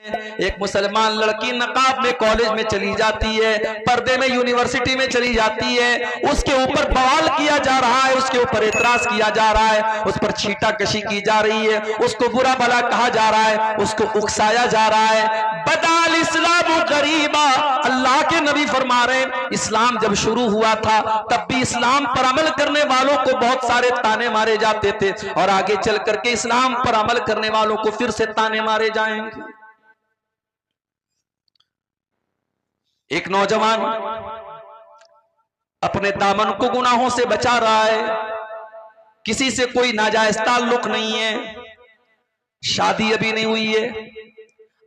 एक मुसलमान लड़की नकाब में कॉलेज में चली जाती है, पर्दे में यूनिवर्सिटी में चली जाती है, उसके ऊपर बवाल किया जा रहा है, उसके ऊपर एतराज किया जा रहा है, उस पर छींटा कशी की जा रही है, उसको बुरा भला कहा जा रहा है, उसको उकसाया जा रहा है। बदाल इस्लाम गरीबा, अल्लाह के नबी फरमा रहे हैं इस्लाम जब शुरू हुआ था तब भी इस्लाम पर अमल करने वालों को बहुत सारे ताने मारे जाते थे और आगे चल करके इस्लाम पर अमल करने वालों को फिर से ताने मारे जाएंगे। एक नौजवान अपने दामन को गुनाहों से बचा रहा है, किसी से कोई नाजायज ताल्लुक नहीं है, शादी अभी नहीं हुई है,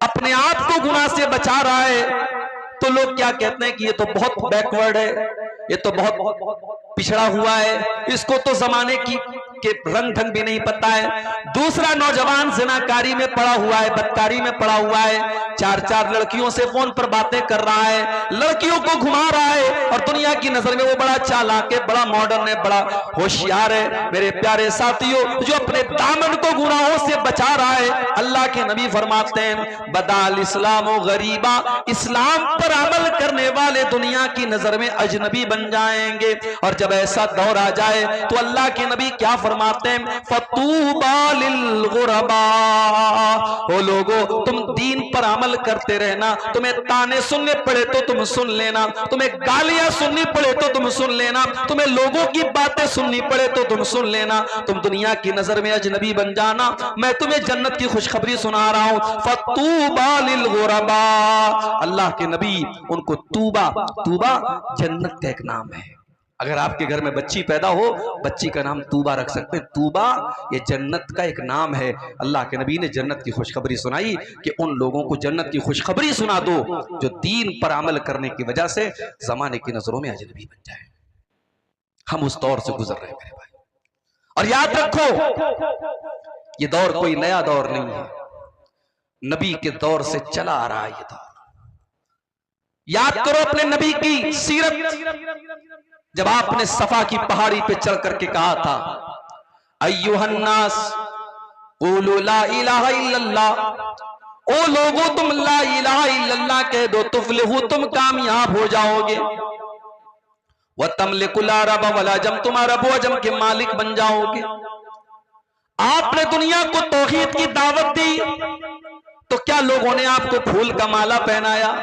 अपने आप को गुनाह से बचा रहा है, तो लोग क्या कहते हैं कि ये तो बहुत बैकवर्ड है, ये तो बहुत पिछड़ा हुआ है, इसको तो जमाने की के रंग ढंग भी नहीं पता है। दूसरा नौजवान ज़िनाकारी में पड़ा हुआ है, बदकारी में पड़ा हुआ है, चार चार लड़कियों से फोन पर बातें कर रहा है, लड़कियों को घुमा रहा है और दुनिया की नजर में वो बड़ा चालाक है, बड़ा मॉडर्न है, बड़ा होशियार है। मेरे प्यारे साथियों, जो अपने दामन को गुनाहों से बचा रहा है, अल्लाह के नबी फरमाते हैं बदाल इस्लाम गरीबा, इस्लाम पर अमल करने वाले दुनिया की नजर में अजनबी बन जाएंगे। और जब ऐसा दौर आ जाए तो अल्लाह के नबी क्या फरमाते हैं, फतूबा लिल गुरबा, ओ लोगो तुम दीन पर अमल करते रहना, तुम्हें ताने सुनने पड़े तो तुम सुन लेना, तुम्हें गालियां सुननी पड़े तो तुम सुन लेना, तुम्हें लोगों की बातें सुननी पड़े तो तुम सुन लेना, तुम दुनिया की नजर में अजनबी बन जाना, मैं तुम्हें जन्नत की खुशखबरी सुना रहा हूं, फतूबा लिल गुरबा। अल्लाह के नबी उनको तूबा, तूबा जन्नत का एक नाम है। अगर आपके घर में बच्ची पैदा हो, बच्ची का नाम तूबा रख सकते हैं। तूबा ये जन्नत का एक नाम है। अल्लाह के नबी ने जन्नत की खुशखबरी सुनाई कि उन लोगों को जन्नत की खुशखबरी सुना दो जो दीन पर अमल करने की वजह से जमाने की नजरों में अजनबी बन जाए। हम उस दौर से गुजर रहे हैं मेरे भाई, और याद रखो ये दौर कोई नया दौर नहीं है, नबी के दौर से चला आ रहा है ये दौर। याद करो अपने नबी की सीरत, जब आपने सफा की पहाड़ी पे चढ़ करके कहा था अय्युहन्नास क़ूलू ला इलाहा इल्लल्लाह, ओ लोगों तुम ला इलाहा इल्लल्लाह कह दो तुफ्लिहू, तुम कामयाब हो जाओगे, व तमलिकुल अरब वल अजम, तुम अरब अजम के मालिक बन जाओगे। आपने दुनिया को तौहीद की दावत दी तो क्या लोगों ने आपको फूल का माला पहनाया?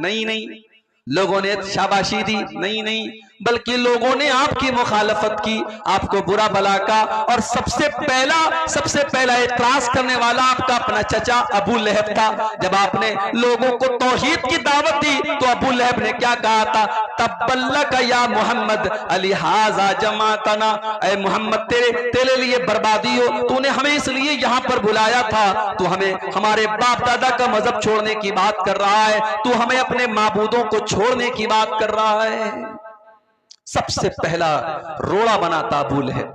नहीं नहीं। लोगों ने शाबाशी दी? नहीं नहीं। बल्कि लोगों ने आपकी मुखालफत की, आपको बुरा भला का, और सबसे पहला एतराज करने वाला आपका अपना चचा अबू लहब था। जब आपने लोगों को तौहीद की दावत दी तो अबू लहब ने क्या कहा था, तब्बल्लक या मोहम्मद अलिहाजा जमातना, ऐ मोहम्मद तेरे लिए बर्बादी हो, तूने हमें इसलिए यहां पर बुलाया था, तू हमें हमारे बाप दादा का मजहब छोड़ने की बात कर रहा है, तू हमें अपने माबूदों को छोड़ने की बात कर रहा है। सबसे पहला रोड़ा बना था अबू लहब।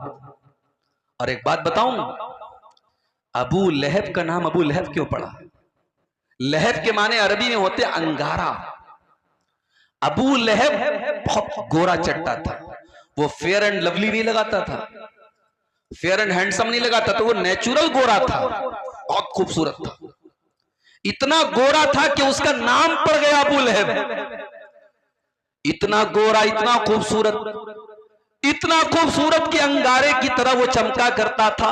और एक बात बताऊं, अबू लहब का नाम अबू लहब क्यों पड़ा? लहब के माने अरबी में होते अंगारा। अबू लहब बहुत गोरा चट्टा था, वो फेयर एंड लवली नहीं लगाता था, फेयर एंड हैंडसम नहीं लगाता था, वो नेचुरल गोरा था, बहुत खूबसूरत था। इतना गोरा था कि उसका नाम पड़ गया अबू लहब। इतना गोरा, इतना खूबसूरत कि अंगारे की तरह वो चमका करता था।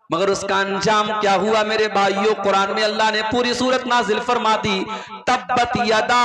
मगर उसका अंजाम क्या हुआ मेरे भाइयों? कुरान में अल्लाह ने पूरी सूरत नाजिल फरमा दी, तब्बत यदा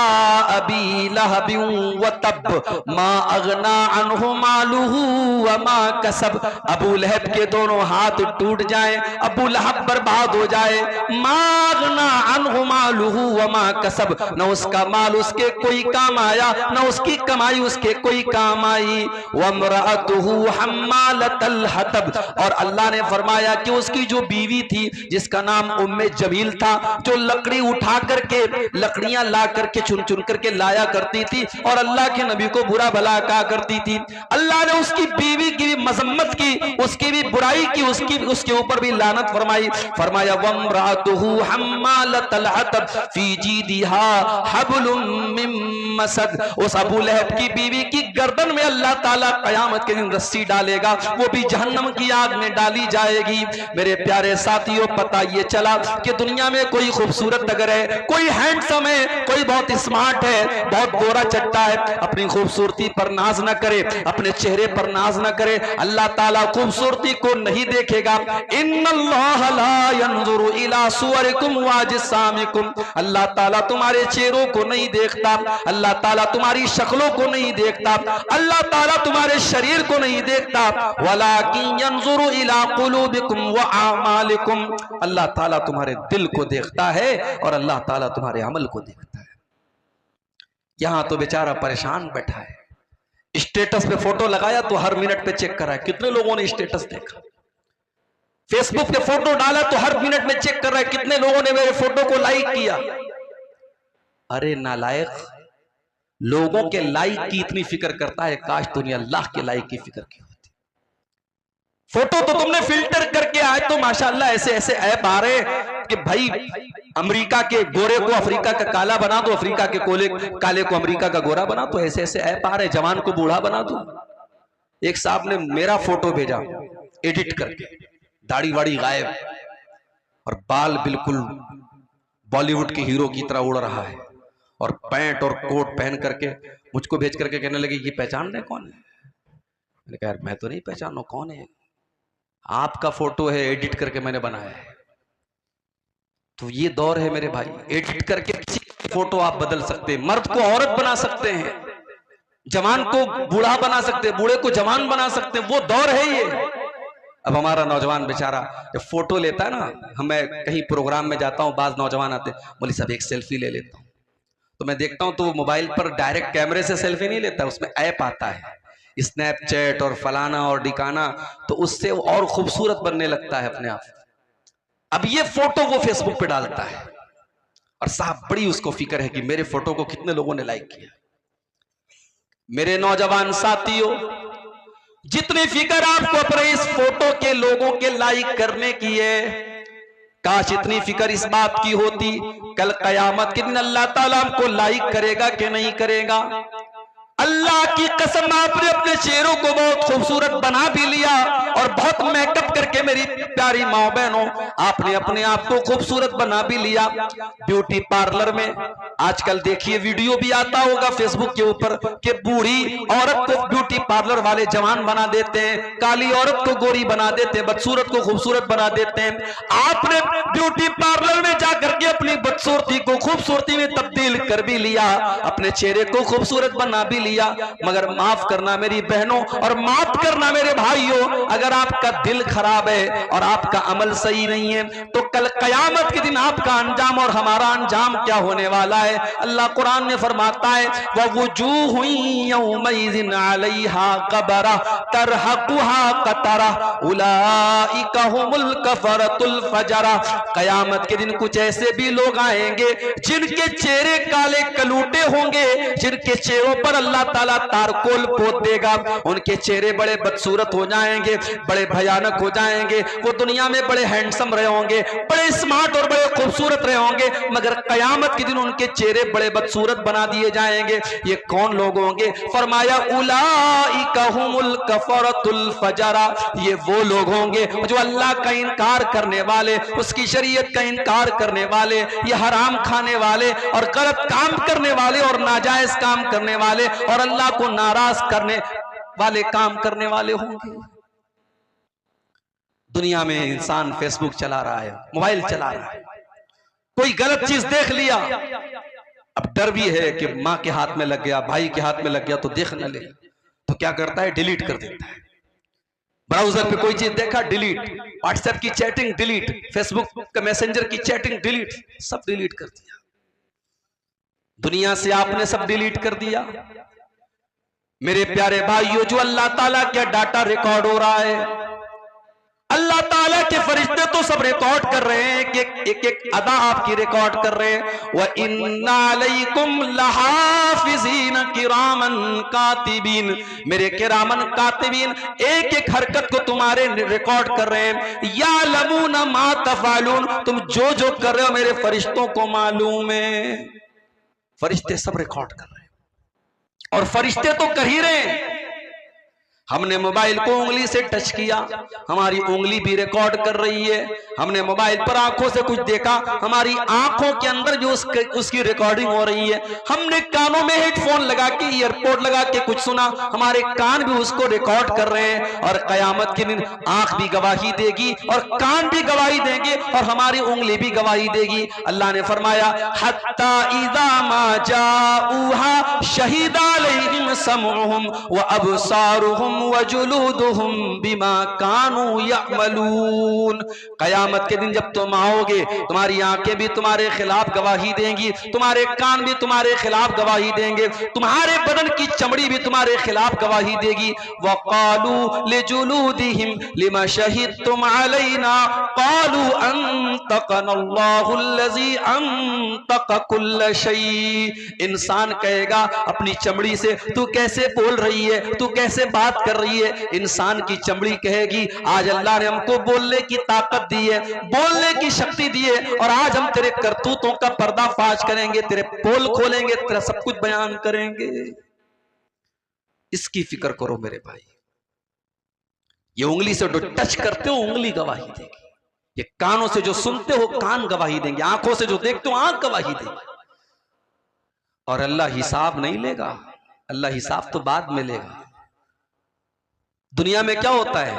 अबी लहबिन व तब मा अगना अन्हु मालुहु व मा कसब। अबू लहब के दोनों हाथ टूट जाएं, अबू लहब बर्बाद हो जाए, मा अगना अन्हु मालुहु व मा कसब, न उसका माल उसके कोई काम आया, न उसकी कमाई उसके कोई काम आई। व इम्रअतुहु हम्मालतल हतब, और अल्लाह ने फरमाया कि उसकी जो बीवी थी जिसका नाम उम्मे जमील था, जो लकड़ी उठा करके लकड़ियां ला करके चुन चुन करके लाया करती थी और अल्लाह के नबी को बुरा भला कहा करती थी, अल्लाह ने उसकी बीवी की भी मजम्मत की, उसकी भी बुराई की, उसके ऊपर भी लानत फरमाई। फरमाया वम्रातुहु हम्मालतल तलअत फी जीदिहा हब्लुम मिन मसद। उस अबू लहब की बीवी की गर्दन में अल्लाह ताला कयामत के दिन रस्सी डालेगा, वो भी जहन्नम की आग में डाली जाएगी। मेरे प्यारे साथियों, पता ये चला कि दुनिया में कोई खूबसूरत अगर है, कोई हैंडसम है, कोई बहुत स्मार्ट है, बहुत गोरा चट्टा है, अपनी खूबसूरती पर नाज न करे, अपने चेहरे पर नाज न करे। अल्लाह ताला खूबसूरती को नहीं देखेगा। इन्नल्लाह ला यंजुरु इला सुवरिकुम व अजसामिकुम। अल्लाह ताला तुम्हारे चेहरों को नहीं देखता, अल्लाह ताला तुम्हारी शक्लों को नहीं देखता, अल्लाह ताला तुम्हारे शरीर को नहीं देखता। वलाकिन यंजुरु इला कुलूबिकुम व आमालिकुम। अल्लाह ताला तुम्हारे दिल को देखता है और अल्लाह ताला तुम्हारे अमल को देखता है। यहां तो बेचारा परेशान बैठा है, स्टेटस पे फोटो लगाया तो हर मिनट पे चेक कर रहा है कितने लोगों ने स्टेटस देखा। फेसबुक पे फोटो डाला तो हर मिनट में चेक कर रहा है कितने लोगों ने मेरे फोटो को लाइक किया। अरे नालायक, लोगों के लाइक की इतनी फिक्र करता है, काश तूने अल्लाह के लाइक की फिक्र की होती। फोटो तो तुमने फिल्टर करके आए तो माशाअल्लाह ऐसे ऐसे ऐप आ रहे कि भाई अमेरिका के गोरे को अफ्रीका का काला बना दो, अफ्रीका के काले को अमेरिका का गोरा बना दो, ऐसे ऐसे ऐप आ रहे। जवान को बूढ़ा बना दो। एक साहब ने मेरा फोटो भेजा एडिट करके, दाढ़ी वाड़ी गायब और बाल बिल्कुल बॉलीवुड के हीरो की तरह उड़ रहा है और पैंट और कोट पहन करके मुझको भेज करके कहने लगे ये पहचान रहे कौन है? मैंने कहा मैं तो नहीं पहचानो, कौन है? आपका फोटो है, एडिट करके मैंने बनाया है। तो ये दौर है मेरे भाई, एडिट करके किसी की फोटो आप बदल सकते हैं, मर्द को औरत बना सकते हैं, जवान को बूढ़ा बना सकते हैं, बूढ़े को जवान बना सकते हैं, वो दौर है ये। अब हमारा नौजवान बेचारा जब फोटो लेता है ना, मैं कहीं प्रोग्राम में जाता हूँ, बाज नौजवान आते बोले सब एक सेल्फी ले लेता हूँ, तो मैं देखता हूँ तो वो मोबाइल पर डायरेक्ट कैमरे से सेल्फी नहीं लेता, उसमें ऐप आता है स्नैपचैट और फलाना और डिकाना, तो उससे और खूबसूरत बनने लगता है अपने आप। अब ये फोटो वो फेसबुक पे डालता है और साहब बड़ी उसको फिक्र है कि मेरे फोटो को कितने लोगों ने लाइक किया। मेरे नौजवान साथियों, जितनी फिक्र आपको अपने इस फोटो के लोगों के लाइक करने की है, काश इतनी फिक्र इस बात की होती कल कयामत के दिन अल्लाह ताला हमको लाइक करेगा कि नहीं करेगा। अल्लाह की कसम, आपने अपने चेहरों को बहुत खूबसूरत बना भी लिया और बहुत मेकअप करके मेरी प्यारी माँ बहनों, आपने अपने आप को खूबसूरत बना भी लिया। ब्यूटी पार्लर में आजकल देखिए वीडियो भी आता होगा फेसबुक के ऊपर कि बूढ़ी औरत को ब्यूटी पार्लर वाले जवान बना देते हैं, काली औरत को गोरी बना देते हैं, बदसूरत को खूबसूरत बना देते हैं। आपने ब्यूटी पार्लर में जाकर के अपनी बदसूरती को खूबसूरती में तब्दील कर भी लिया, अपने चेहरे को खूबसूरत बना भी लिया। मगर माफ करना मेरी बहनों और माफ करना मेरे भाइयों, अगर आपका दिल खराब है और आपका अमल सही नहीं है तो कल कयामत के दिन आपका अंजाम और हमारा अंजाम क्या होने वाला है। अल्लाह कुरान में फरमाता है ववुजूहु यौमइज़िन अलैहा ग़बरा तरहकुहा क़तरा उलाइका हुमुल कफ़रतुल फजरा। कयामत के दिन कुछ ऐसे भी लोग आएंगे जिनके चेहरे काले कलूटे होंगे, जिनके चेहरों पर अल्लाह ताला तारकोल पोत देगा, उनके चेहरे बड़े बदसूरत हो जाएंगे, बड़े भयानक हो जाएंगे। वो दुनिया में बड़े हैंडसम रहे होंगे, बड़े स्मार्ट और बड़े खूबसूरत रहे होंगे, मगर कयामत के दिन उनके चेहरे बड़े बदसूरत बना दिए जाएंगे। ये कौन लोग होंगे? फरमाया उलाइका हुमुल कफरतुल फजरा। ये वो लोग होंगे जो अल्लाह का इनकार करने वाले, उसकी शरीयत का इनकार करने वाले, ये हराम खाने वाले और गलत काम करने वाले और नाजायज काम करने वाले और अल्लाह को नाराज करने वाले काम करने वाले होंगे। दुनिया में इंसान फेसबुक चला रहा है, मोबाइल चला रहा है, कोई गलत चीज देख लिया, अब डर भी है कि मां के हाथ में लग गया, भाई के हाथ में लग गया तो देख न ले, तो क्या करता है? डिलीट कर देता है। ब्राउजर पे कोई चीज देखा डिलीट, व्हाट्सएप की चैटिंग डिलीट, फेसबुक का मैसेंजर की चैटिंग डिलीट, सब डिलीट कर दिया। दुनिया से आपने सब डिलीट कर दिया। मेरे प्यारे भाइयों, जो अल्लाह ताला का डाटा रिकॉर्ड हो रहा है, अल्लाह ताला के फरिश्ते तो सब रिकॉर्ड कर रहे हैं कि एक एक अदा आपकी रिकॉर्ड कर रहे हैं। व इन्ना अलैकुम लहाफिज़ीन किरामन कातिबीन, मेरे किरामन कातिबीन एक एक हरकत को तुम्हारे रिकॉर्ड कर रहे हैं। यालमून मा तफअलून, तुम जो जो कर रहे हो मेरे फरिश्तों को मालूम है। फरिश्ते सब रिकॉर्ड कर रहे हैं और फरिश्ते तो कर ही रहे हैं। हमने मोबाइल को उंगली से टच किया, हमारी उंगली भी रिकॉर्ड कर रही है। हमने मोबाइल पर आंखों से कुछ देखा, हमारी आंखों के अंदर भी उसकी रिकॉर्डिंग हो रही है। हमने कानों में हेडफोन लगा के, ईयरपोर्ट लगा के कुछ सुना, हमारे कान भी उसको रिकॉर्ड कर रहे हैं। और कयामत के दिन आंख भी गवाही देगी और कान भी गवाही देंगे और हमारी उंगली भी गवाही देगी। अल्लाह ने फरमाया हत्ता इज़ा मा जाऊहा शहीदा अलैहिम समउहुम व अबसारुहुम वजुलूदुहुम बिमा कानू यअमलून। कयामत के दिन जब तुम आओगे, तुम्हारी आंखें भी तुम्हारे खिलाफ गवाही देंगी, तुम्हारे कान भी तुम्हारे खिलाफ गवाही देंगे, तुम्हारे बदन की चमड़ी भी तुम्हारे खिलाफ गवाही देगी। वक़ालू लिजुलूदिहिम लिमा शहिदतुम अलैना क़ालू अंतक़नल्लाहुल्लज़ी अंतक़ कुल्ल शै। इंसान कहेगा अपनी चमड़ी से, तू कैसे बोल रही है, तू कैसे बात कर रही है। इंसान की चमड़ी कहेगी आज अल्लाह ने हमको बोलने की ताकत दी है, बोलने की शक्ति दी है, और आज हम तेरे करतूतों का पर्दाफाश करेंगे, तेरे पोल खोलेंगे, तेरा सब कुछ बयान करेंगे। इसकी फिक्र करो मेरे भाई। ये उंगली से जो टच करते हो उंगली गवाही देगी, ये कानों से जो सुनते हो कान गवाही देंगे, आंखों से जो देखते हो आंख गवाही देगी। और अल्लाह हिसाब नहीं लेगा, अल्लाह हिसाब तो बाद में लेगा। दुनिया में क्या होता है,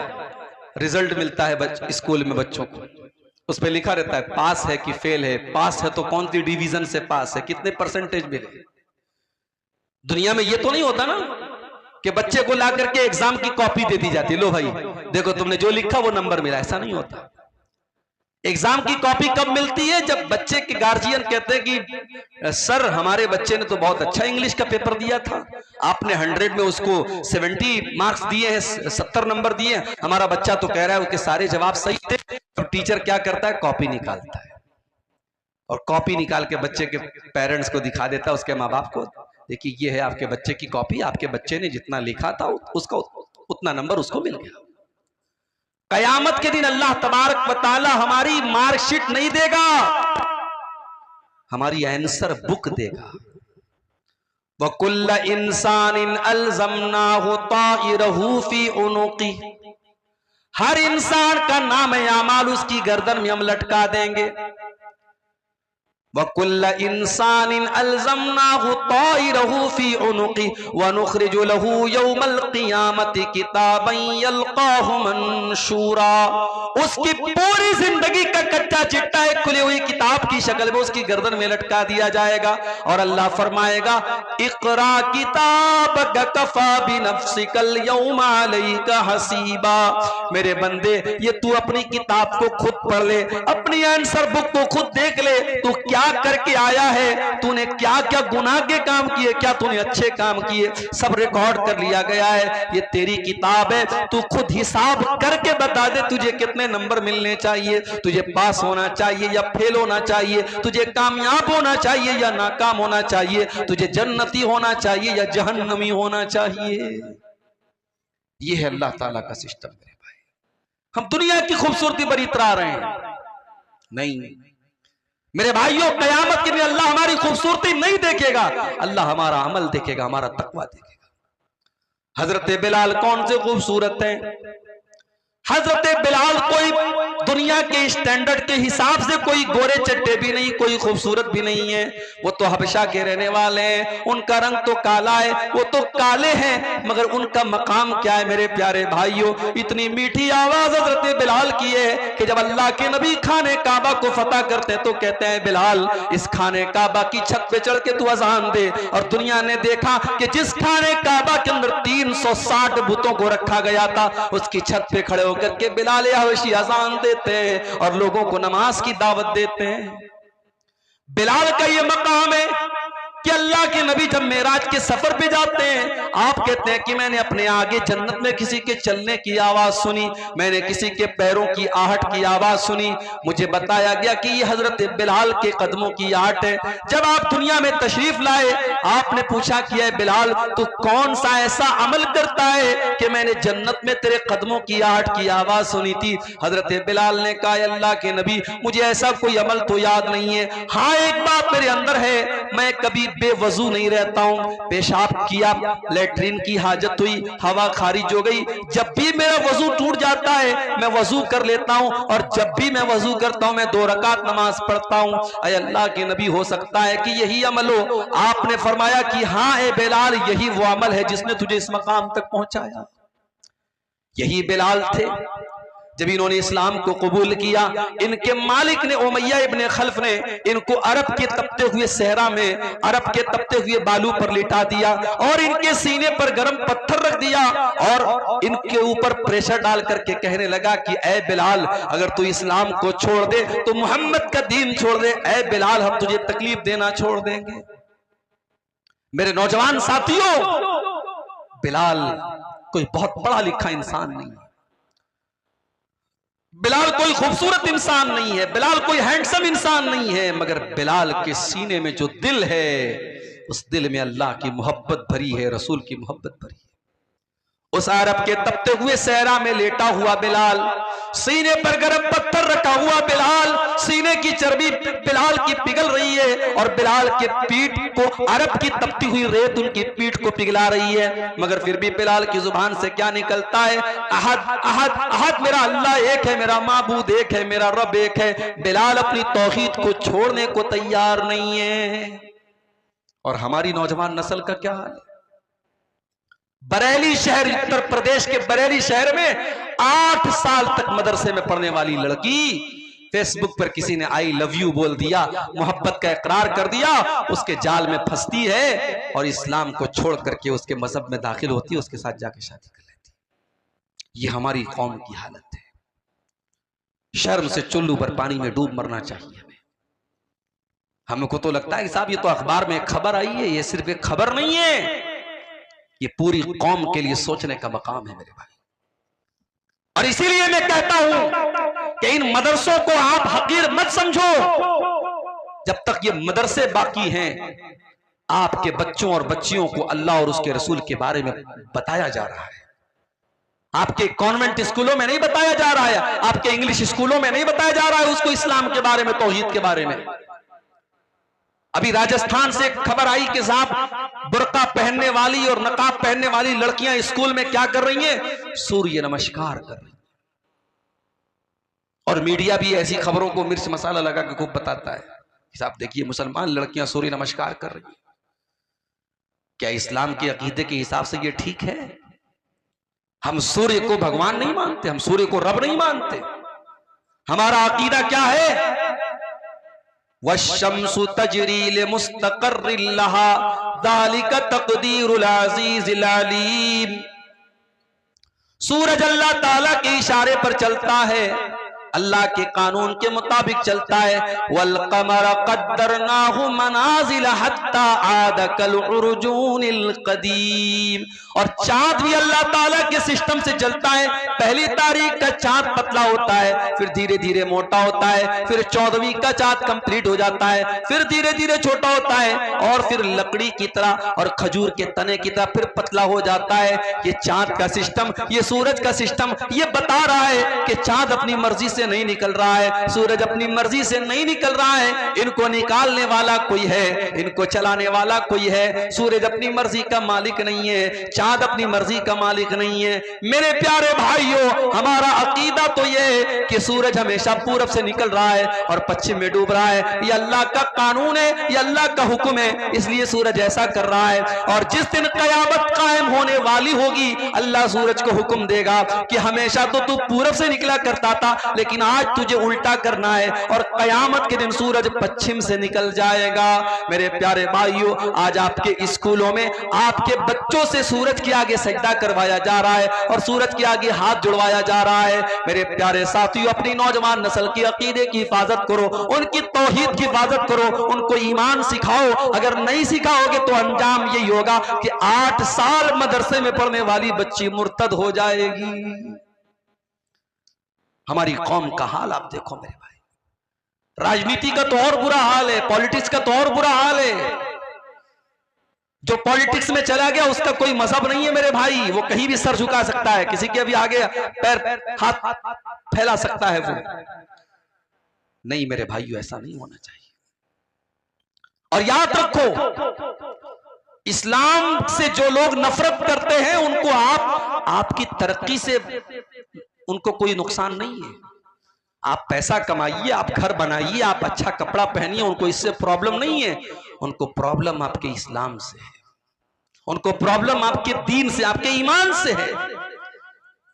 रिजल्ट मिलता है स्कूल में बच्चों को, उस पर लिखा रहता है पास है कि फेल है, पास है तो कौन सी डिवीजन से पास है, कितने परसेंटेज मिले। दुनिया में ये तो नहीं होता ना कि बच्चे को ला करके एग्जाम की कॉपी दे दी जाती है, लो भाई देखो तुमने जो लिखा वो नंबर मिला, ऐसा नहीं होता। एग्जाम की कॉपी कब मिलती है, जब बच्चे के गार्जियन कहते हैं कि सर हमारे बच्चे ने तो बहुत अच्छा इंग्लिश का पेपर दिया था, आपने 100 में उसको 70 मार्क्स दिए हैं, 70 नंबर दिए हैं, हमारा बच्चा तो कह रहा है उसके सारे जवाब सही थे। तो टीचर क्या करता है, कॉपी निकालता है और कॉपी निकाल के बच्चे के पेरेंट्स को दिखा देता है, उसके माँ बाप को, देखिए ये है आपके बच्चे की कॉपी, आपके बच्चे ने जितना लिखा था उसका उतना नंबर उसको मिल गया। कयामत के दिन अल्लाह तबारक व तआला हमारी मार्कशीट नहीं देगा, हमारी आंसर बुक देगा। वकुल्ल इंसानिन अल्ज़मनाहु ताइरहु फी उनुक़ी, हर इंसान का नाम आमाल उसकी गर्दन में हम लटका देंगे। वकुल्ल इंसानिन अल्ज़मनाहु ताइरहु फी उनुक़ी व नुख़रिजु लहू यौमल क़ियामति किताबन यल्क़ाहु मंशूरा। उसकी पूरी जिंदगी का कच्चा चिट्ठा एक खुली हुई किताब की शक्ल में उसकी गर्दन में लटका दिया जाएगा और अल्लाह फरमाएगा इक़रा किताबक कफ़ा बिनफ़्सिकल यौमा अलैका हसीबा। मेरे बंदे ये तू अपनी किताब को खुद पढ़ ले, अपनी आंसर बुक को खुद देख ले, तू क्या करके आया है, तूने क्या क्या गुनाह के काम किए, क्या तूने अच्छे काम किए, सब रिकॉर्ड कर लिया गया है। ये तेरी किताब है, तू खुद हिसाब करके बता दे तुझे कितने नंबर मिलने चाहिए, तुझे पास होना चाहिए या फेल होना चाहिए, तुझे कामयाब होना चाहिए या नाकाम होना चाहिए, तुझे जन्नती होना चाहिए या जहन्नमी होना चाहिए। ये है अल्लाह ताला का सिस्टम मेरे भाई। हम दुनिया की खूबसूरती पर इतरा रहे हैं, नहीं मेरे भाइयों, कयामत के दिन अल्लाह हमारी खूबसूरती नहीं देखेगा, अल्लाह हमारा अमल देखेगा, हमारा तकवा देखेगा। हजरत बिलाल कौन से खूबसूरत हैं? हजरत बिलाल कोई दुनिया के स्टैंडर्ड के हिसाब से कोई गोरे चट्टे भी नहीं, कोई खूबसूरत भी नहीं है। वो तो हबशा के रहने वाले हैं, उनका रंग तो काला है, वो तो काले हैं, मगर उनका मकाम क्या है मेरे प्यारे भाइयों। इतनी मीठी आवाज हजरत बिलाल की है कि जब अल्लाह के नबी खाने काबा को फतह करते हैं तो कहते हैं बिलाल इस खाने काबा की छत पे चढ़ के तू अजान दे। और दुनिया ने देखा कि जिस खाने काबा के अंदर 360 बुतों को रखा गया था, उसकी छत पे खड़े होकर के बिलाल हबशी अजान देते हैं और लोगों को नमाज की दावत देते हैं। बिलाल का ये मकाम है कि अल्लाह के नबी जब मेराज के सफर पे जाते हैं, आप कहते हैं कि मैंने अपने आगे जन्नत में किसी के चलने की आवाज सुनी, मैंने किसी के पैरों की आहट की आवाज सुनी, मुझे बताया गया कि ये हजरत बिलाल के कदमों की आहट है। जब आप दुनिया में तशरीफ लाए, आपने पूछा कि ऐ बिलाल, तू कौन सा ऐसा अमल करता है कि मैंने जन्नत में तेरे कदमों की आहट की आवाज सुनी थी। हजरत बिलाल ने कहा, अल्लाह के नबी, मुझे ऐसा कोई अमल तो याद नहीं है, हाँ एक बात मेरे अंदर है, मैं कभी बेवजू नहीं रहता हूं। पेशाब किया, लेटरिन की हाजत हुई, हवा खारिज हो गई, जब भी मेरा वजू टूट जाता है मैं वजू कर लेता हूं, और जब भी मैं वजू करता हूं मैं 2 रकात नमाज पढ़ता हूं। ऐ अल्लाह के नबी, हो सकता है कि यही अमल हो। आपने फरमाया कि हाँ ए बिलाल, यही वो अमल है जिसने तुझे इस मकाम तक पहुंचाया। यही बिलाल थे जब इन्होंने इस्लाम को कबूल किया, इनके मालिक ने उमैया इब्ने खल्फ ने इनको अरब के तपते हुए सहरा में, अरब के तपते हुए बालू पर लिटा दिया और इनके सीने पर गर्म पत्थर रख दिया और इनके ऊपर प्रेशर डाल करके कहने लगा कि ऐ बिलाल, अगर तू इस्लाम को छोड़ दे तो मोहम्मद का दीन छोड़ दे। ऐ बिलाल, हम तुझे तकलीफ देना छोड़ देंगे। मेरे नौजवान साथियों, बिलाल कोई बहुत पढ़ा लिखा इंसान नहीं है, बिलाल कोई खूबसूरत इंसान नहीं है, बिलाल कोई हैंडसम इंसान नहीं है, मगर बिलाल के सीने में जो दिल है, उस दिल में अल्लाह की मोहब्बत भरी है, रसूल की मोहब्बत भरी है। उस अरब के तपते हुए सहरा में लेटा हुआ बिलाल, सीने पर गर्म पत्थर रखा हुआ बिलाल, सीने की चर्बी बिलाल की पिघल रही है और बिलाल के पीठ को, अरब की तपती हुई रेत उनकी पीठ को पिघला रही है, मगर फिर भी बिलाल की जुबान से क्या निकलता है? अहद अहद अहद, मेरा अल्लाह एक है, मेरा माबूद एक है, मेरा रब एक है। बिलाल अपनी तौहीद को छोड़ने को तैयार नहीं है। और हमारी नौजवान नस्ल का क्या हाल है? बरेली शहर, उत्तर प्रदेश के बरेली शहर में 8 साल तक मदरसे में पढ़ने वाली लड़की फेसबुक पर किसी ने आई लव यू बोल दिया, मोहब्बत का इकरार कर दिया, उसके जाल में फंसती है और इस्लाम को छोड़ करके उसके मजहब में दाखिल होती है, उसके साथ जाके शादी कर लेती है। ये हमारी कौम की हालत है। शर्म से चुल्लू पर पानी में डूब मरना चाहिए हमें। हमको तो लगता है कि साहब ये तो अखबार में खबर आई है, ये सिर्फ एक खबर नहीं है, ये पूरी कौम के लिए सोचने का मकाम है मेरे भाई। और इसीलिए मैं कहता हूं कि इन मदरसों को आप हकीर मत समझो। जब तक ये मदरसे बाकी हैं, आपके बच्चों और बच्चियों को अल्लाह और उसके रसूल के बारे में बताया जा रहा है। आपके कॉन्वेंट स्कूलों में नहीं बताया जा रहा है, आपके इंग्लिश स्कूलों में नहीं बताया जा रहा है उसको इस्लाम के बारे में, तौहीद के बारे में। अभी राजस्थान से खबर आई कि साहब बुर्का पहनने वाली और नकाब पहनने वाली लड़कियां स्कूल में क्या कर रही हैं? सूर्य नमस्कार कर रही हैं। और मीडिया भी ऐसी खबरों को मिर्च मसाला लगा के खूब बताता है कि साहब देखिए मुसलमान लड़कियां सूर्य नमस्कार कर रही हैं। क्या इस्लाम के अकीदे के हिसाब से ये ठीक है? हम सूर्य को भगवान नहीं मानते, हम सूर्य को रब नहीं मानते। हमारा अकीदा क्या है? वश्शम्सु तजरी लिमुस्तक़र्रिन लहा ज़ालिका तक़दीरुल अज़ीज़िल अलीम। सूरज अल्लाह ताला के इशारे पर चलता है, अल्लाह के कानून के मुताबिक चलता है। वल क़मर क़द्दरनाहु मनाज़िल हत्ता आद कल उर्जूनिल क़दीम। और चांद भी अल्लाह ताला के सिस्टम से चलता है। पहली तारीख का चांद पतला होता है, फिर धीरे धीरे मोटा होता है, फिर 14वीं का चांद कंप्लीट हो जाता है, फिर धीरे धीरे छोटा होता है और फिर लकड़ी की तरह और खजूर के तने की तरह फिर पतला हो जाता है। ये चांद का सिस्टम, ये सूरज का सिस्टम ये बता रहा है कि चांद अपनी मर्जी से नहीं निकल रहा है, सूरज अपनी मर्जी से नहीं निकल रहा है। इनको निकालने वाला कोई है, इनको चलाने वाला कोई है। सूरज अपनी मर्जी का मालिक नहीं है, चांद अपनी मर्जी का मालिक नहीं है। मेरे प्यारे भाइयों, हमारा अकीदा तो यह है कि सूरज हमेशा पूरब से निकल रहा है और पश्चिम में डूब रहा है। ये अल्लाह का कानून है, ये अल्लाह का हुक्म है, इसलिए सूरज ऐसा कर रहा है। और जिस दिन कयामत कायम होने वाली होगी, अल्लाह सूरज को हुक्म देगा कि हमेशा तो तू पूरब से निकला करता था, लेकिन लेकिन आज तुझे उल्टा करना है और कयामत के दिन सूरज पश्चिम से निकल जाएगा। मेरे प्यारे भाइयों, आज आपके स्कूलों में आपके बच्चों से सूरज के आगे सजदा करवाया जा रहा है और सूरज के आगे हाथ जुड़वाया जा रहा है। मेरे प्यारे साथियों, अपनी नौजवान नस्ल की अकीदे की हिफाजत करो, उनकी तौहीद की हिफाजत करो, उनको ईमान सिखाओ। अगर नहीं सिखाओगे तो अंजाम यही होगा कि 8 साल मदरसे में पढ़ने वाली बच्ची मुर्तद हो जाएगी। हमारी कौम का हाल आप देखो मेरे भाई। राजनीति का तो और बुरा हाल है, पॉलिटिक्स का तो और बुरा हाल है। जो पॉलिटिक्स में चला गया उसका कोई मजहब नहीं है मेरे भाई, वो कहीं भी सर झुका सकता है, किसी के भी आगे पैर हाथ फैला सकता है वो। नहीं मेरे भाइयों, ऐसा नहीं होना चाहिए। और याद रखो, इस्लाम से जो लोग नफरत करते हैं उनको आपकी तरक्की से उनको कोई नुकसान नहीं है। आप पैसा कमाइए, आप घर बनाइए, आप अच्छा कपड़ा पहनिए, उनको इससे प्रॉब्लम नहीं है। उनको प्रॉब्लम आपके इस्लाम से है, उनको प्रॉब्लम आपके दीन से, आपके ईमान से है।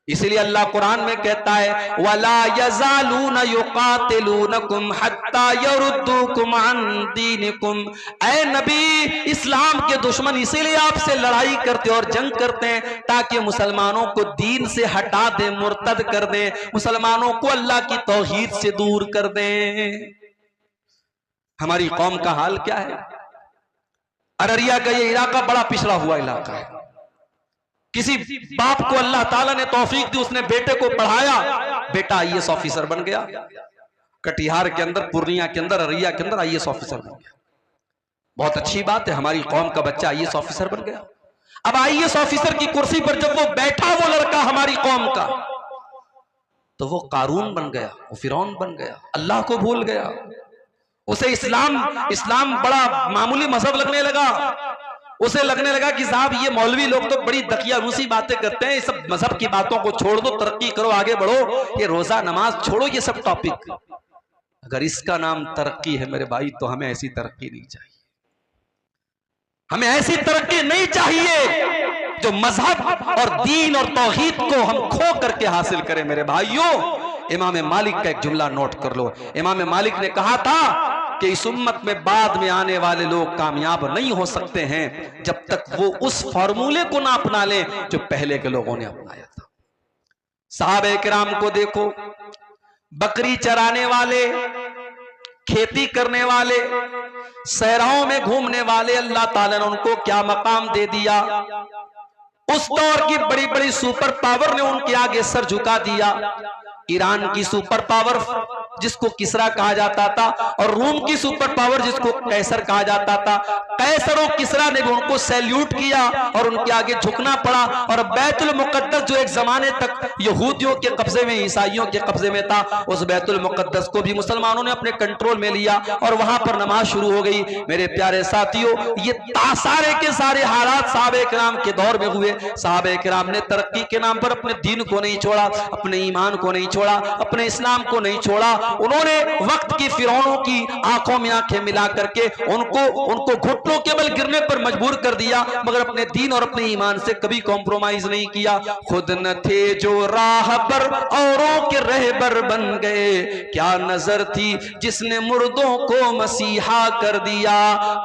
इसलिए अल्लाह कुरान में कहता है, वला यज़ालून युकातिलूनकुम हत्ता यरुद्दूकुम अन दीनिकुम। ऐ नबी, इस्लाम के दुश्मन इसीलिए आपसे लड़ाई करते और जंग करते हैं ताकि मुसलमानों को दीन से हटा दें, मुर्तद कर दें, मुसलमानों को अल्लाह की तौहीद से दूर कर दें। हमारी कौम का हाल क्या है? अररिया का ये इलाका बड़ा पिछड़ा हुआ इलाका है। किसी बाप को अल्लाह ताला ने तौफीक दी, उसने बेटे को पढ़ाया, बेटा आईएएस ऑफिसर बन गया। कटिहार के अंदर, पूर्णिया के अंदर, अररिया के अंदर आईएएस ऑफिसर बन गया। बहुत अच्छी बात है, हमारी कौम का बच्चा आईएएस ऑफिसर बन गया। अब आईएएस ऑफिसर की कुर्सी पर जब वो बैठा, वो लड़का हमारी कौम का, तो वो कारून बन गया, वो फिरौन बन गया, अल्लाह को भूल गया। उसे इस्लाम बड़ा मामूली मजहब लगने लगा। उसे लगने लगा कि साहब ये मौलवी लोग तो बड़ी दकियानूसी बातें करते हैं, ये सब मजहब की बातों को छोड़ दो, तरक्की करो, आगे बढ़ो, ये रोजा नमाज छोड़ो, ये सब टॉपिक। अगर इसका नाम तरक्की है मेरे भाई, तो हमें ऐसी तरक्की नहीं चाहिए। हमें ऐसी तरक्की नहीं चाहिए जो मजहब और दीन और तौहीद को हम खो करके हासिल करें मेरे भाइयों। इमाम मालिक का एक जुमला नोट कर लो। इमाम मालिक ने कहा था कि इस उम्मत में बाद में आने वाले लोग कामयाब नहीं हो सकते हैं जब तक वो उस फॉर्मूले को ना अपना लें जो पहले के लोगों ने अपनाया था। सहाबे किराम को देखो, बकरी चराने वाले, खेती करने वाले, सहराओं में घूमने वाले, अल्लाह ताला ने उनको क्या मकाम दे दिया। उस दौर की बड़ी बड़ी सुपर पावर ने उनके आगे सर झुका दिया। ईरान की सुपर पावर जिसको किसरा कहा जाता था, और रूम की सुपर पावर जिसको कैसर कहा जाता था, कैसर और किसरा ने भी उनको सैल्यूट किया और उनके आगे झुकना पड़ा। और बैतुल मुकद्दस जो एक जमाने तक यहूदियों के कब्जे में, ईसाइयों के कब्जे में था, उस बैतुल मुकद्दस को भी मुसलमानों ने अपने कंट्रोल में लिया और वहां पर नमाज शुरू हो गई। मेरे प्यारे साथियों, ये सारे के सारे हालात सहाबे किराम के दौर में हुए। सहाबे किराम ने तरक्की के नाम पर अपने दीन को नहीं छोड़ा, अपने ईमान को नहीं छोड़ा, अपने इस्लाम को नहीं छोड़ा। उन्होंने वक्त की फिरौनों की आंखों में आंखें मिला करके उनको घुटनों के बल गिरने पर मजबूर कर दिया, मगर अपने दीन और अपने ईमान से कभी कॉम्प्रोमाइज नहीं किया। खुद न थे जो राह पर औरों के रहबर बन गए, क्या नजर थी जिसने मुर्दों को मसीहा कर दिया।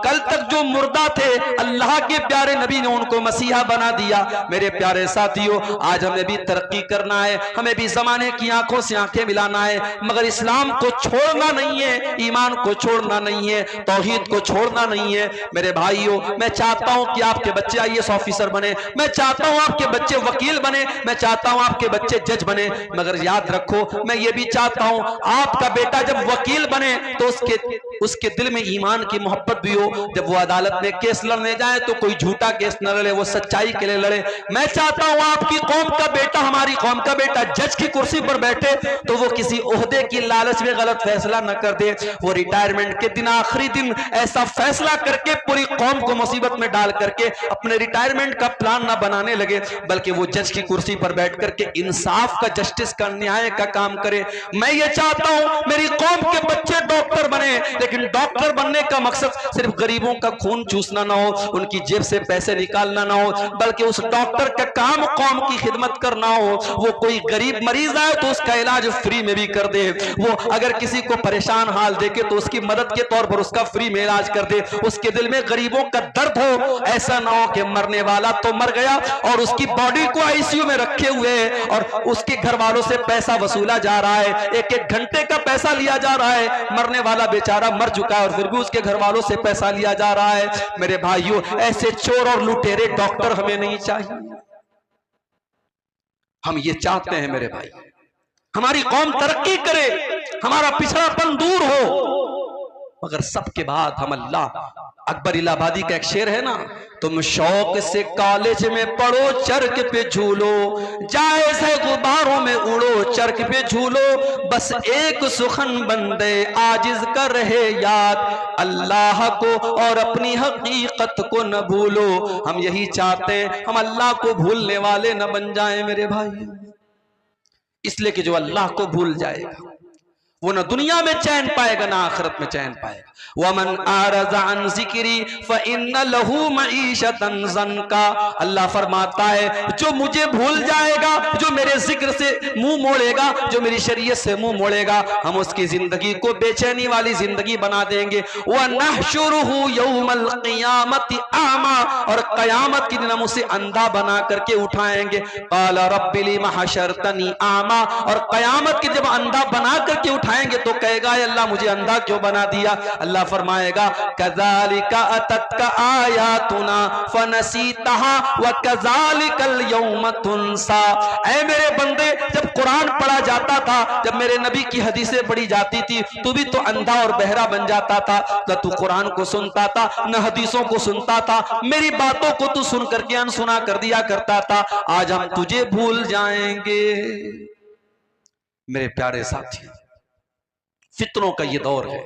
कल तक जो मुर्दा थे, अल्लाह के प्यारे नबी ने उनको मसीहा बना दिया। मेरे प्यारे साथियों, आज हमें भी तरक्की करना है, हमें भी जमाने की आंखों से आंखें मिलाना है, मगर इस्लाम को छोड़ना नहीं है, ईमान को छोड़ना नहीं है, तौहीद को छोड़ना नहीं है। मेरे भाइयों, मैं चाहता हूं कि आपके बच्चे आईएएस ऑफिसर बने, मैं चाहता हूं आपके बच्चे वकील बने, मैं चाहता हूं आपके बच्चे जज बने, मगर याद रखो, मैं ये भी चाहता हूं आपका बेटा जब वकील बने तो उसके दिल में ईमान की मोहब्बत भी हो। जब वो अदालत में केस लड़ने जाए तो कोई झूठा केस न लड़े, वो सच्चाई के लिए लड़े। मैं चाहता हूं आपकी कौम का बेटा, हमारी कौम का बेटा जज की कुर्सी पर बैठे तो वो किसी ओहदे की लालच में गलत फैसला न कर दे, वो रिटायरमेंट के दिन, आखिरी दिन ऐसा फैसला करके पूरी कौम को मुसीबत में डाल करके अपने रिटायरमेंट का प्लान न बनाने लगे, बल्कि वो जज की कुर्सी पर बैठ करके इंसाफ का, जस्टिस का, न्याय का काम करे। मैं ये चाहता हूं मेरी कौम के बच्चे डॉक्टर बने, लेकिन डॉक्टर बनने का मकसद सिर्फ गरीबों का खून चूसना ना हो, उनकी जेब से पैसे निकालना ना हो, बल्कि उस डॉक्टर का काम कौम की खिदमत करना हो। वो कोई गरीब मरीज आए तो उसका इलाज फ्री में भी कर दे। वो अगर किसी को परेशान हाल देखे तो उसकी मदद के तौर पर उसका फ्री में इलाज कर दे। उसके दिल में गरीबों का दर्द हो, ऐसा ना हो कि मरने वाला तो मर गया और उसकी बॉडी को आईसीयू में रखे हुए और उसके घर वालों से पैसा वसूला जा रहा है, एक एक घंटे का पैसा लिया जा रहा है। मरने वाला बेचारा मर चुका है और फिर भी उसके घर वालों से पैसा लिया जा रहा है। मेरे भाइयों, ऐसे चोर और लुटेरे डॉक्टर हमें नहीं चाहिए। हम ये चाहते हैं मेरे भाई, हमारी कौम तरक्की करे, हमारा पिछड़ापन दूर हो, मगर सबके बाद हम अल्लाह। अकबर इलाहाबादी का एक शेर है ना, तुम शौक से कॉलेज में पढ़ो, चरक पे झूलो, जायज है गुब्बारों में उड़ो, चरक पे झूलो, बस एक सुखन बंदे आजिज कर रहे याद, अल्लाह को और अपनी हकीकत को न भूलो। हम यही चाहते हैं, हम अल्लाह को भूलने वाले न बन जाएं मेरे भाई। इसलिए कि जो अल्लाह को भूल जाएगा वो ना दुनिया में चैन पाएगा ना आखिरत में चैन पाएगा। वमन आरज़ा अन ज़िक्री फ़इन्न लहू मईशतन ज़न्का। अल्लाह फरमाता है जो मुझे भूल जाएगा, जो मेरे जिक्र से मुंह मोड़ेगा, जो मेरी शरीयत से मुंह मोड़ेगा, हम उसकी जिंदगी को बेचैनी वाली जिंदगी बना देंगे। व नहशुरुहु यौमल क़ियामति आमा। और क़यामत के दिन हम उसे अंधा बना करके उठाएंगे। क़ाल रब्बि लिमा हशरतनी आमा। और क़यामत के जब अंधा बना करके आएंगे तो कहेगा अल्लाह मुझे अंधा क्यों बना दिया। अल्लाह फरमाएगा कज़ालिका अततका आयातुना फनसीतहा व कज़ालिकल यौम तुनसा। ऐ मेरे बंदे, जब कुरान पढ़ा जाता था, जब मेरे नबी की हदीसें पढ़ी जाती थी, तू भी तो अंधा और बहरा बन जाता था। न तू कुरान को सुनता था, न हदीसों को सुनता था, मेरी बातों को तू सुन करके अनसुना कर दिया करता था। आज हम तुझे भूल जाएंगे। मेरे प्यारे साथी, फितनों का ये दौर है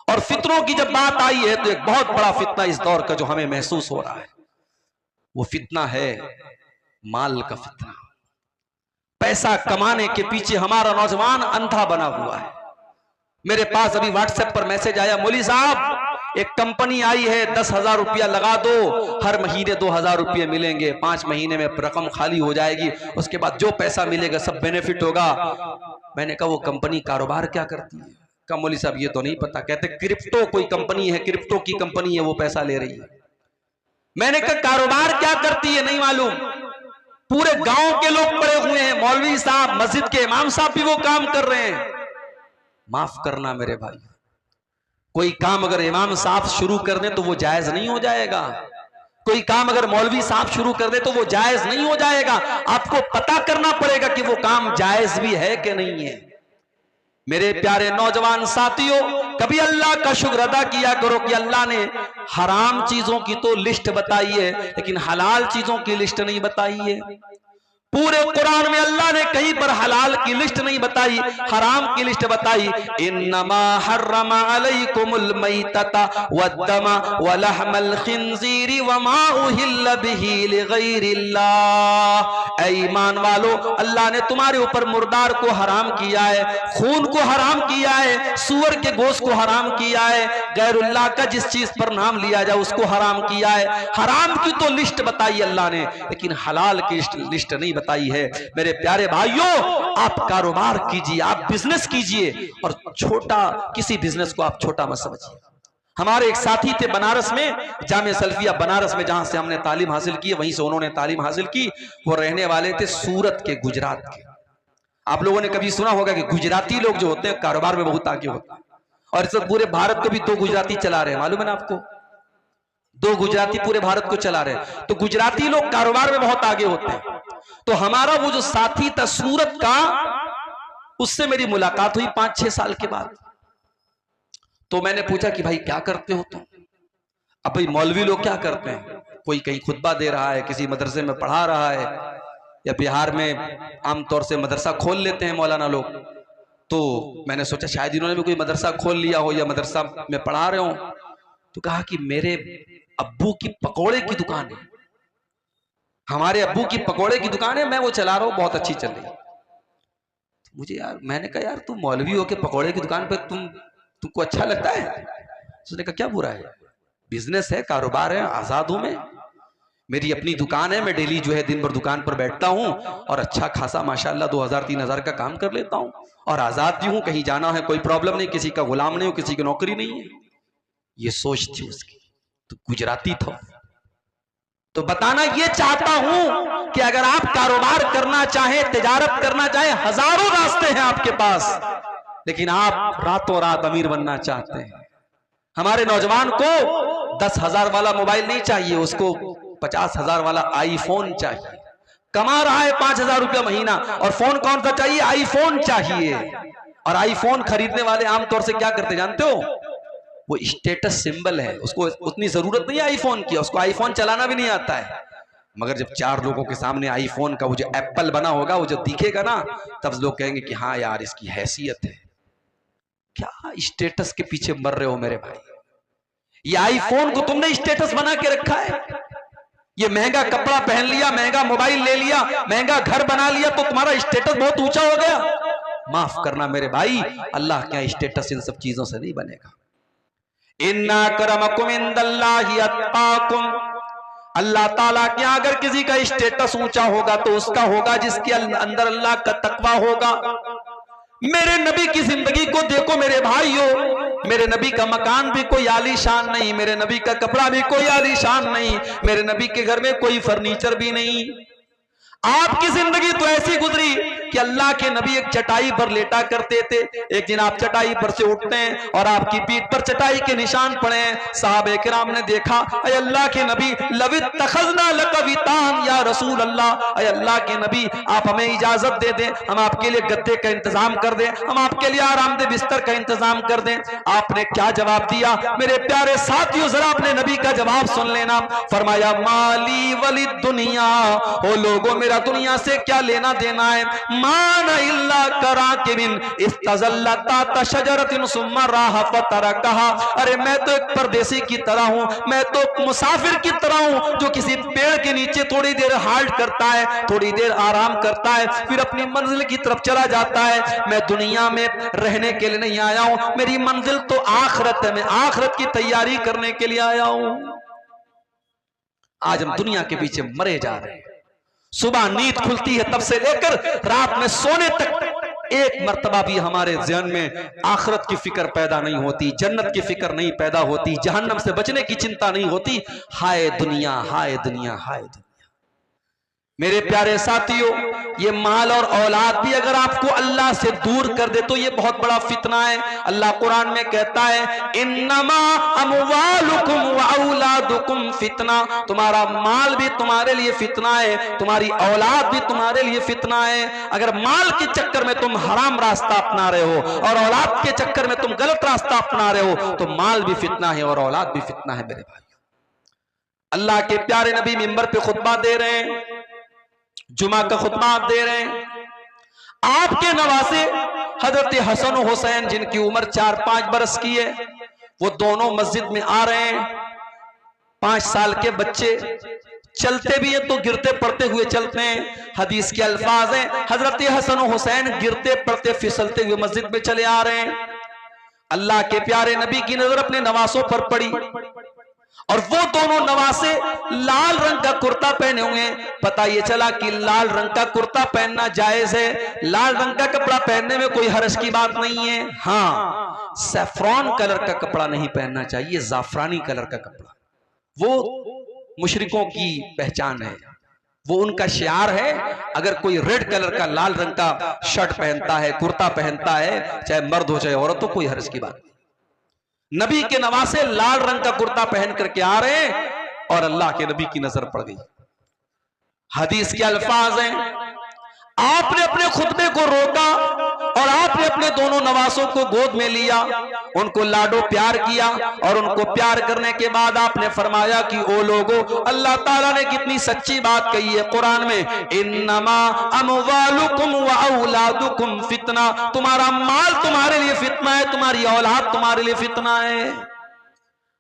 और फितनों की जब बात आई है तो एक बहुत बड़ा फितना इस दौर का जो हमें महसूस हो रहा है, वो फितना है माल का फितना। पैसा कमाने के पीछे हमारा नौजवान अंधा बना हुआ है। मेरे पास अभी व्हाट्सएप पर मैसेज आया, मौली साहब एक कंपनी आई है, 10,000 रुपया लगा दो, हर महीने 2,000 रुपये मिलेंगे, 5 महीने में रकम खाली हो जाएगी, उसके बाद जो पैसा मिलेगा सब बेनिफिट होगा। मैंने कहा वो कंपनी कारोबार क्या करती है? कहा मौली साहब ये तो नहीं पता। कहते क्रिप्टो कोई कंपनी है, क्रिप्टो की कंपनी है, वो पैसा ले रही है। मैंने कहा कारोबार क्या करती है नहीं मालूम, पूरे गांव के लोग पड़े हुए हैं, मौलवी साहब, मस्जिद के इमाम साहब भी वो काम कर रहे हैं। माफ करना मेरे भाई, कोई काम अगर इमाम साहब शुरू कर दे तो वो जायज नहीं हो जाएगा। कोई काम अगर मौलवी साहब शुरू कर दे तो वो जायज नहीं हो जाएगा। आपको पता करना पड़ेगा कि वो काम जायज भी है कि नहीं है। मेरे प्यारे नौजवान साथियों, कभी अल्लाह का शुक्र अदा किया करो कि अल्लाह ने हराम चीजों की तो लिस्ट बताई है, लेकिन हलाल चीजों की लिस्ट नहीं बताई है। पूरे कुरान में अल्लाह ने कहीं पर हलाल की लिस्ट नहीं बताई, हराम की लिस्ट बताई। इन्नमा हर्रमा अलैकुमुल मैतता वद्दमा वलहमल खिंजीरी वमा उहिल्ल बिही लिगैरिल्लाह। ऐ ईमान वालो, अल्लाह ने तुम्हारे ऊपर मुर्दार को हराम किया है, खून को हराम किया है, सुअर के गोश्त को हराम किया है, गैरुल्लाह का जिस चीज पर नाम लिया जाए उसको हराम किया है। हराम की तो लिस्ट बताई अल्लाह ने, लेकिन हलाल की लिस्ट नहीं बताई है। मेरे प्यारे भाइयों, आप कारोबार कीजिए, आप बिजनेस कीजिए, और छोटा किसी बिजनेस को आप छोटा मत समझिए। हमारे एक साथी थे बनारस में, जामिया सल्फिया बनारस में, जहां से हमने तालीम हासिल की, वहीं से उन्होंने तालीम हासिल की। वो रहने वाले थे सूरत के, गुजरात के। आप लोगों ने कभी सुना होगा कि गुजराती लोग जो होते हैं कारोबार में बहुत आगे होते हैं, और इस पूरे भारत को भी 2 गुजराती चला रहे हैं, मालूम है ना आपको? 2 गुजराती पूरे भारत को चला रहे हैं। तो गुजराती लोग कारोबार में बहुत आगे होते हैं। तो हमारा वो जो साथी था सूरत का, उससे मेरी मुलाकात हुई 5-6 साल के बाद। तो मैंने पूछा कि भाई क्या करते हो तुम? अब भाई मौलवी लोग क्या करते हैं, कोई कहीं खुतबा दे रहा है, किसी मदरसे में पढ़ा रहा है, या बिहार में आमतौर से मदरसा खोल लेते हैं मौलाना लोग। तो मैंने सोचा शायद इन्होंने भी कोई मदरसा खोल लिया हो या मदरसा में पढ़ा रहे हो। तो कहा कि मेरे अब्बू की पकौड़े की दुकान है, हमारे अब्बू की पकौड़े की दुकान है, मैं वो चला रहा हूँ, बहुत अच्छी चल रही है। मुझे यार, मैंने कहा यार तुम मौलवी हो के पकौड़े की दुकान पे तुमको अच्छा लगता है? उसने कहा क्या बुरा है, बिजनेस है, कारोबार है, आजाद हूं मैं। मेरी अपनी दुकान है, मैं डेली जो है दिन भर दुकान पर बैठता हूं और अच्छा खासा माशाल्लाह 2000-3000 का काम कर लेता हूं और आजाद भी हूं, कहीं जाना है कोई प्रॉब्लम नहीं, किसी का गुलाम नहीं हूं, किसी की नौकरी नहीं है। ये सोच थी उसकी। तो गुजराती था। तो बताना ये चाहता हूं कि अगर आप कारोबार करना चाहें, तिजारत करना चाहें, हजारों रास्ते हैं आपके पास, लेकिन आप रातों रात अमीर बनना चाहते हैं। हमारे नौजवान को 10,000 वाला मोबाइल नहीं चाहिए, उसको 50,000 वाला आईफोन चाहिए। कमा रहा है 5,000 रुपया महीना और फोन कौन सा चाहिए? आईफोन चाहिए। और आईफोन खरीदने वाले आमतौर से क्या करते जानते हो? वो स्टेटस सिंबल है, उसको उतनी जरूरत नहीं है आईफोन की, उसको आईफोन चलाना भी नहीं आता है, मगर जब 4 लोगों के सामने आईफोन का वो जो एप्पल बना होगा, वो जो दिखेगा ना, तब लोग कहेंगे कि हाँ यार इसकी हैसियत है। क्या स्टेटस के पीछे मर रहे हो मेरे भाई? ये आईफोन को तुमने स्टेटस बना के रखा है। ये महंगा कपड़ा पहन लिया, महंगा मोबाइल ले लिया, महंगा घर बना लिया, तो तुम्हारा स्टेटस बहुत ऊंचा हो गया। माफ करना मेरे भाई, अल्लाह क्या स्टेटस इन सब चीजों से नहीं बनेगा। इन्ना करमकुम इंदल्लाहि अत्काकुम, अल्लाह ताला क्या अगर किसी का स्टेटस ऊंचा होगा तो उसका होगा जिसके अंदर अल्लाह का तकवा होगा। मेरे नबी की जिंदगी को देखो मेरे भाइयों, मेरे नबी का मकान भी कोई आलीशान नहीं, मेरे नबी का कपड़ा भी कोई आलीशान नहीं, मेरे नबी के घर में कोई फर्नीचर भी नहीं। आपकी जिंदगी तो ऐसी गुजरी कि अल्लाह के नबी एक चटाई पर लेटा करते थे। एक दिन आप चटाई पर से उठते हैं और आपकी पीठ पर चटाई के निशान पड़े हैं। साहबे किराम ने देखा, अय अल्लाह के नबी, लवित तखज़ना लक वितान या रसूल अल्लाह, अय अल्लाह के नबी आप हमें इजाजत दे दें, हम आपके लिए गद्दे का इंतजाम कर दें, हम आपके लिए आरामदेह बिस्तर का इंतजाम कर दें। आपने क्या जवाब दिया मेरे प्यारे साथियों? जरा अपने नबी का जवाब सुन लेना। फरमाया, माली वली दुनिया, ओ लोगों मेरा दुनिया से क्या लेना देना है। मान इल्ला करा के बिन इस्तज़ल्लता तशजरतिन सुम्मा राह फतरकहा, अरे मैं तो एक परदेसी की तरह हूं, मैं तो मुसाफिर की तरह हूं जो किसी पेड़ के नीचे थोड़ी देर हाल्ट करता है, थोड़ी देर आराम करता है, फिर अपनी मंजिल की तरफ चला जाता है। मैं दुनिया में रहने के लिए नहीं आया हूं, मेरी मंजिल तो आखिरत है, मैं आखिरत की तैयारी करने के लिए आया हूं। आज हम दुनिया के पीछे मरे जा रहे हैं। सुबह नींद खुलती है तब से लेकर रात में सोने तक एक मर्तबा भी हमारे ज़हन में आखिरत की फिक्र पैदा नहीं होती, जन्नत की फिक्र नहीं पैदा होती, जहन्नम से बचने की चिंता नहीं होती। हाय दुनिया, हाय दुनिया, हाय दुनिया। मेरे प्यारे साथियों, ये माल और औलाद भी अगर आपको अल्लाह से दूर कर दे तो ये बहुत बड़ा फितना है। अल्लाह कुरान में कहता है, इन्नमा अमवालुकुम व औलादुकुम फितना, तुम्हारा माल भी तुम्हारे लिए फितना है, तुम्हारी औलाद भी तुम्हारे लिए फितना है। अगर माल के चक्कर में तुम हराम रास्ता अपना रहे हो और औलाद के चक्कर में तुम गलत रास्ता अपना रहे हो तो माल भी फितना है और औलाद भी फितना है मेरे भाई। अल्लाह के प्यारे नबी मिंबर पे खुतबा दे रहे हैं, जुमा का खुतबा आप दे रहे हैं। आपके नवासे हजरत हसन हुसैन जिनकी उम्र 4-5 बरस की है, वो दोनों मस्जिद में आ रहे हैं। 5 साल के बच्चे चलते भी हैं तो गिरते पड़ते हुए चलते हैं। हदीस के अल्फाज हैं, हजरत हसन हुसैन गिरते पड़ते फिसलते हुए मस्जिद में चले आ रहे हैं। अल्लाह के प्यारे नबी की नजर अपने नवासों पर पड़ी और वो दोनों नवासे लाल रंग का कुर्ता पहने हुए हैं। पता ये चला कि लाल रंग का कुर्ता पहनना जायज है, लाल रंग का कपड़ा पहनने में कोई हर्ज की बात नहीं है। हाँ, सैफ्रॉन कलर का कपड़ा नहीं पहनना चाहिए, जाफरानी कलर का कपड़ा। वो मुशरिकों की पहचान है, वो उनका शियार है। अगर कोई रेड कलर का लाल रंग का शर्ट पहनता है, कुर्ता पहनता है, चाहे मर्द हो चाहे औरत हो, कोई हर्ज की बात नहीं। नबी के नवासे लाल रंग का कुर्ता पहन करके आ रहे हैं और अल्लाह के नबी की नजर पड़ गई। हदीस के अल्फाज हैं, आपने अपने खुतबे को रोका और आपने अपने दोनों नवासों को गोद में लिया, उनको लाडो प्यार किया और उनको प्यार करने के बाद आपने फरमाया कि ओ लोगों, अल्लाह ताला ने कितनी सच्ची बात कही है कुरान में, इन्नमा अमवालुकुम व औलादुकुम फितना, तुम्हारा माल तुम्हारे लिए फितना है, तुम्हारी औलाद तुम्हारे लिए फितना है।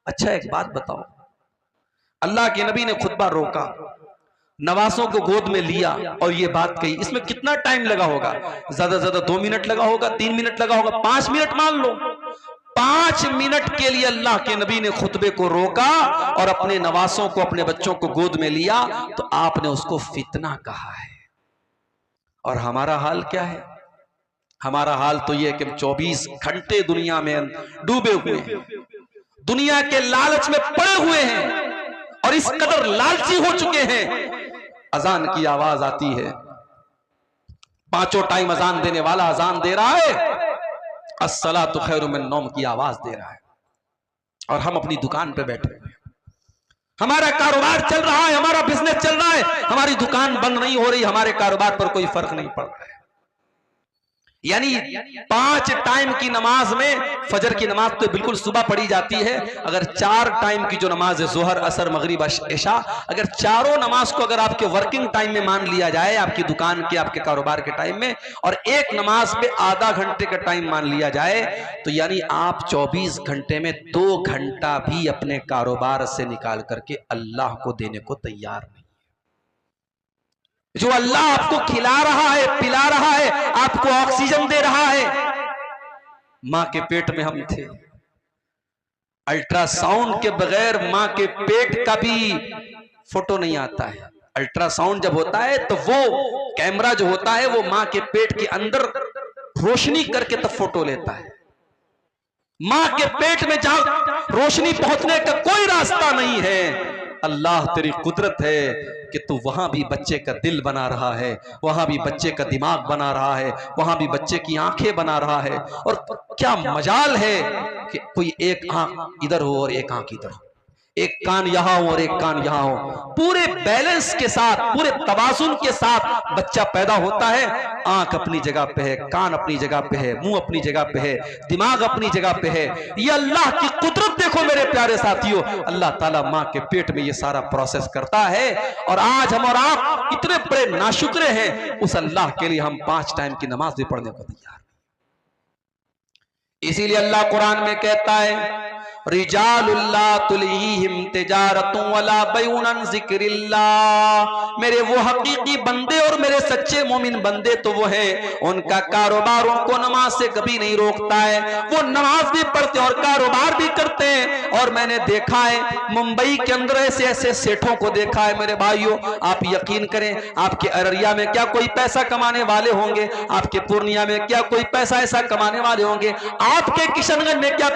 अच्छा एक बात बताओ, अल्लाह के नबी ने खुतबा रोका, नवासों को गोद में लिया और ये बात कही, इसमें कितना टाइम लगा होगा? ज्यादा से ज्यादा 2 मिनट लगा होगा, 3 मिनट लगा होगा, 5 मिनट मान लो। 5 मिनट के लिए अल्लाह के नबी ने खुतबे को रोका और अपने नवासों को, अपने बच्चों को गोद में लिया, तो आपने उसको फितना कहा है। और हमारा हाल क्या है? हमारा हाल तो यह कि हम 24 घंटे दुनिया में डूबे हुए हैं, दुनिया के लालच में पड़े हुए हैं और इस कदर लालची हो चुके हैं। अजान की आवाज आती है, 5 टाइम अजान देने वाला अजान दे रहा है, अस्सलातु खैरुम मिन नौम की आवाज दे रहा है, और हम अपनी दुकान पे बैठे हुए हैं। हमारा कारोबार चल रहा है, हमारा बिजनेस चल रहा है, हमारी दुकान बंद नहीं हो रही, हमारे कारोबार पर कोई फर्क नहीं पड़ रहा है। यानी 5 टाइम की नमाज में, फजर की नमाज तो बिल्कुल सुबह पढ़ी जाती है, अगर 4 टाइम की जो नमाज है, जोहर, असर, मगरिब, इशा, अगर चारों नमाज को अगर आपके वर्किंग टाइम में मान लिया जाए, आपकी दुकान के, आपके कारोबार के टाइम में, और एक नमाज पे आधा घंटे का टाइम मान लिया जाए, तो यानी आप 24 घंटे में 2 घंटा भी अपने कारोबार से निकाल करके अल्लाह को देने को तैयार नहीं। जो अल्लाह आपको खिला रहा है, पिला रहा है, आपको ऑक्सीजन दे रहा है। मां के पेट में हम थे, अल्ट्रासाउंड के बगैर मां के पेट का भी फोटो नहीं आता है। अल्ट्रासाउंड जब होता है तो वो कैमरा जो होता है वो मां के पेट के अंदर रोशनी करके तब फोटो लेता है। मां के पेट में जहां रोशनी पहुंचने का कोई रास्ता नहीं है, अल्लाह तेरी कुदरत है कि तू वहां भी बच्चे का दिल बना रहा है, वहां भी बच्चे का दिमाग बना रहा है, वहां भी बच्चे की आंखें बना रहा है। और क्या मजाल है कि कोई एक आंख इधर हो और एक आंख इधर हो, एक कान यहां हो और एक कान यहां हो, पूरे बैलेंस के साथ, पूरे तवाजुन के साथ बच्चा पैदा होता है। आंख अपनी जगह पे है, कान अपनी जगह पे है, मुंह अपनी जगह पे है, दिमाग अपनी जगह पे है। ये अल्लाह की कुदरत देखो मेरे प्यारे साथियों, अल्लाह ताला मां के पेट में ये सारा प्रोसेस करता है। और आज हम और आप इतने बड़े नाशुक्रे हैं, उस अल्लाह के लिए हम 5 टाइम की नमाज भी पढ़ने को तैयार। इसीलिए अल्लाह कुरान में कहता है, रिजालुल्लाह तुलहीहिम तिजारतुन वला बैउन अन जिक्रिल्लाह, मेरे वो हकीकी बंदे और मेरे सच्चे मोमिन बंदे तो वो हैं, उनका कारोबार उनको नमाज से कभी नहीं रोकता है। वो नमाज भी पढ़ते और कारोबार भी करते हैं। और मैंने देखा है मुंबई के अंदर ऐसे ऐसे सेठों को देखा है मेरे भाइयों, आप यकीन करें, आपके अररिया में क्या कोई पैसा कमाने वाले होंगे, आपके पूर्णिया में क्या कोई पैसा ऐसा कमाने वाले होंगे, आपके किशनगंज में क्या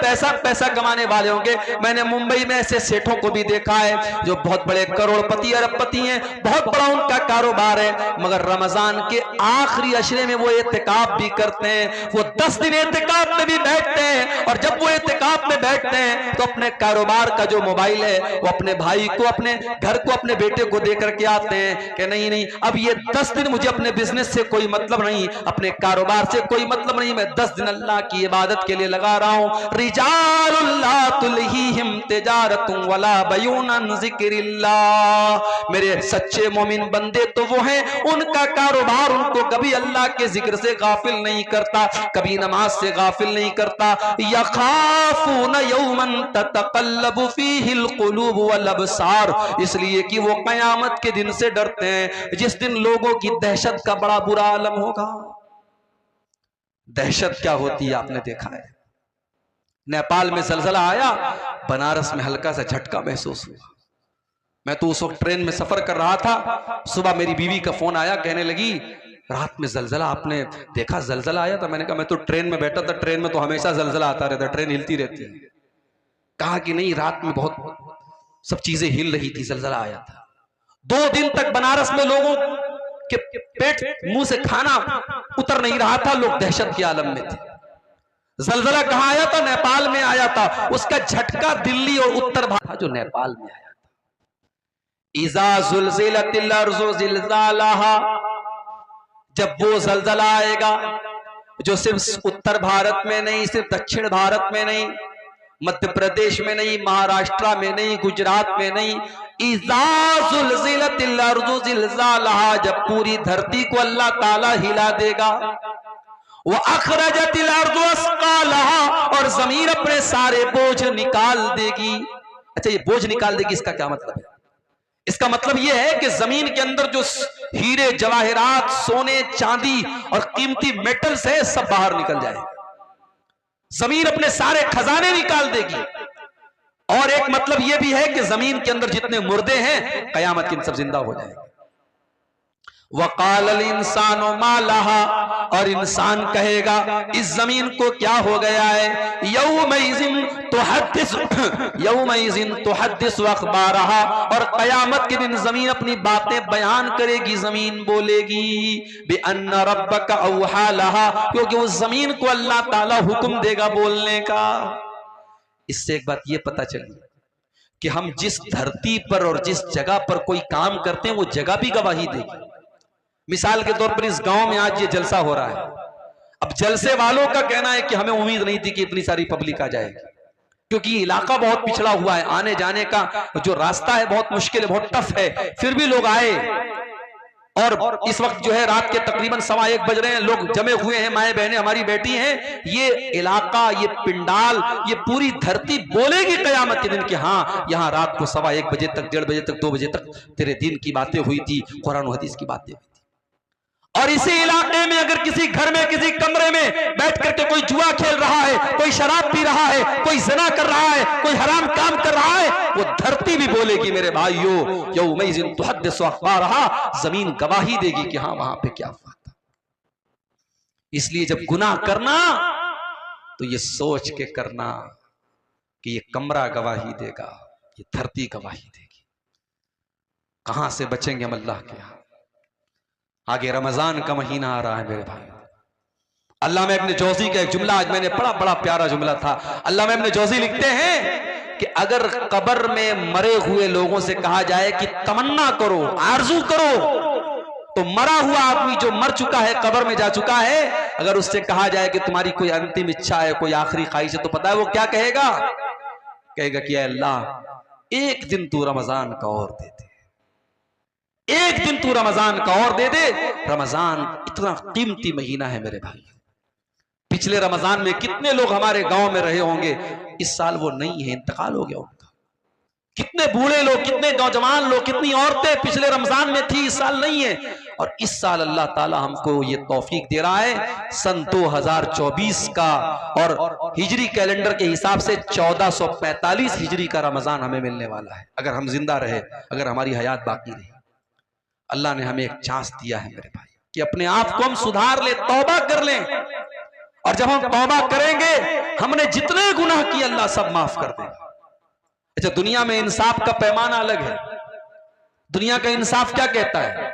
पैसा कमाने वाले होंगे। मैंने मुंबई में ऐसे सेठों को भी देखा है जो बहुत बड़े करोड़पति अरबपति हैं, बहुत बड़ा उनका कारोबार है, मगर रमजान के आखिरी अशरे में वो एतिकाफ भी करते हैं। वो 10 दिन एतिकाफ में भी बैठते हैं, और जब वो एतिकाफ में बैठते हैं तो अपने कारोबार का जो मोबाइल है वो अपने भाई को, अपने घर को, अपने बेटे को दे करके आते हैं कि नहीं नहीं, अब ये 10 दिन मुझे अपने बिजनेस से कोई मतलब नहीं, अपने कारोबार से कोई मतलब नहीं, मैं 10 दिन अल्लाह की इबादत के लिए लगा रहा हूं। रिजालुल्लाह तुलहीहिम तिजारतुन वला बैउन अन जिक्रिल्लाह, मेरे सच्चे मोमिन बंदे तो वो हैं, उनका कारोबार उनको कभी अल्लाह के जिक्र से गाफिल नहीं करता, कभी नमाज से गाफिल नहीं करता। यखाफून यौमन ततक़ल्लबु फीहिल क़ुलूब वल अबसार, इसलिए कि वो कयामत के दिन से डरते हैं, जिस दिन लोगों की दहशत का बड़ा बुरा आलम होगा। दहशत क्या होती है आपने देखा है। नेपाल में जलजला आया, बनारस में हल्का सा झटका महसूस हुआ। मैं तो उस वक्त ट्रेन में सफर कर रहा था, सुबह मेरी बीवी का फोन आया, कहने लगी रात में जलजला, आपने देखा जलजला आया था? मैंने कहा मैं तो ट्रेन में बैठा था, ट्रेन में तो हमेशा जलजला आता रहता, ट्रेन हिलती रहती है। कहा कि नहीं, रात में बहुत सब चीजें हिल रही थी, जलजला आया था। 2 दिन तक बनारस में लोगों के पेट मुंह से खाना उतर नहीं रहा था, लोग दहशत के आलम में थे। जलजला कहां आया था? नेपाल में आया था। उसका झटका दिल्ली और उत्तर भारत जो नेपाल में आया था। इज़ा ज़ुलज़िलतिल अर्ज़ु ज़िलज़ालहा, जब वो जलजला आएगा जो सिर्फ उत्तर भारत में नहीं, सिर्फ दक्षिण भारत में नहीं, मध्य प्रदेश में नहीं, महाराष्ट्र में नहीं, गुजरात में नहीं, इज़ा ज़ुलज़िलतिल अर्ज़ु ज़िलज़ालहा, जब पूरी धरती को अल्लाह ताला हिला देगा। वो अखरजतिल अर्ज़ु अस्क़ालहा, और जमीन अपने सारे बोझ निकाल देगी। अच्छा, ये बोझ निकाल देगी, इसका क्या मतलब है? इसका मतलब यह है कि जमीन के अंदर जो हीरे जवाहरात, सोने चांदी और कीमती मेटल्स है, सब बाहर निकल जाएगा। जमीन अपने सारे खजाने निकाल देगी। और एक मतलब यह भी है कि जमीन के अंदर जितने मुर्दे हैं कयामत के दिन सब जिंदा हो जाएंगे। वक़ाल इंसानो मा लहा, और इंसान कहेगा इस जमीन को क्या हो गया है। यौमइज़िन तुहद्दिसु अख़बारहा, और कयामत के दिन जमीन अपनी बातें बयान करेगी, जमीन बोलेगी बिअन्न रब्बका औहा लहा, क्योंकि उस जमीन को अल्लाह ताला हुक्म देगा बोलने का। इससे एक बात यह पता चली कि हम जिस धरती पर और जिस जगह पर कोई काम करते हैं वो जगह भी गवाही देगी। मिसाल के तौर पर इस गांव में आज ये जलसा हो रहा है। अब जलसे वालों का कहना है कि हमें उम्मीद नहीं थी कि इतनी सारी पब्लिक आ जाएगी, क्योंकि इलाका बहुत पिछड़ा हुआ है, आने जाने का जो रास्ता है बहुत मुश्किल है, बहुत टफ है, फिर भी लोग आए। और इस वक्त जो है रात के तकरीबन 1:15 बज रहे हैं, लोग जमे हुए हैं, माए बहनें हमारी बैठी हैं। ये इलाका, ये पिंडाल, ये पूरी धरती बोलेगी कयामत के दिन कि हाँ यहाँ रात को 1:15 बजे तक, 1:30 बजे तक, 2 बजे तक तेरे दिन की बातें हुई थी, कुरान और हदीस की बातें हुई थी। और इसी इलाके में अगर किसी घर में, किसी कमरे में बैठ करके कोई जुआ खेल रहा है, कोई शराब पी रहा है, कोई ज़िना कर रहा है, कोई हराम काम कर रहा है, वो धरती भी बोलेगी मेरे भाइयों यौमइज़िन तुहद्दिसु अख़बारहा, जमीन गवाही देगी कि हाँ वहां पे क्या हुआ था। इसलिए जब गुनाह करना तो ये सोच के करना कि ये कमरा गवाही देगा, ये धरती गवाही देगी। कहां से बचेंगे हम अल्लाह के यहां। आगे रमजान का महीना आ रहा है मेरे भाई। अल्लामा इब्न जौज़ी का एक जुमला आज मैंने पढ़ा, बड़ा प्यारा जुमला था। अल्लामा इब्न जौज़ी लिखते हैं कि अगर कब्र में मरे हुए लोगों से कहा जाए कि तमन्ना करो, आरजू करो, तो मरा हुआ आदमी जो मर चुका है, कब्र में जा चुका है, अगर उससे कहा जाए कि तुम्हारी कोई अंतिम इच्छा है, कोई आखिरी ख्वाहिश है, तो पता है वो क्या कहेगा? कहेगा कि अल्लाह एक दिन तू रमजान का और दे दे, एक दिन तू रमजान का और दे दे। रमजान इतना कीमती महीना है मेरे भाई। पिछले रमजान में कितने लोग हमारे गांव में रहे होंगे, इस साल वो नहीं है, इंतकाल हो गया उनका। कितने बूढ़े लोग, कितने नौजवान लोग, कितनी औरतें पिछले रमजान में थी, इस साल नहीं है। और इस साल अल्लाह ताला हमको ये तौफीक दे रहा है, सन 2024 का और हिजरी कैलेंडर के हिसाब से 1445 हिजरी का रमजान हमें मिलने वाला है, अगर हम जिंदा रहे, अगर हमारी हयात बाकी रही। अल्लाह ने हमें एक चांस दिया है मेरे भाई कि अपने आप को हम सुधार ले, तौबा कर लें। और जब हम तौबा करेंगे, हमने जितने गुनाह किए अल्लाह सब माफ कर देगा। अच्छा, दुनिया में इंसाफ का पैमाना अलग है। दुनिया का इंसाफ क्या कहता है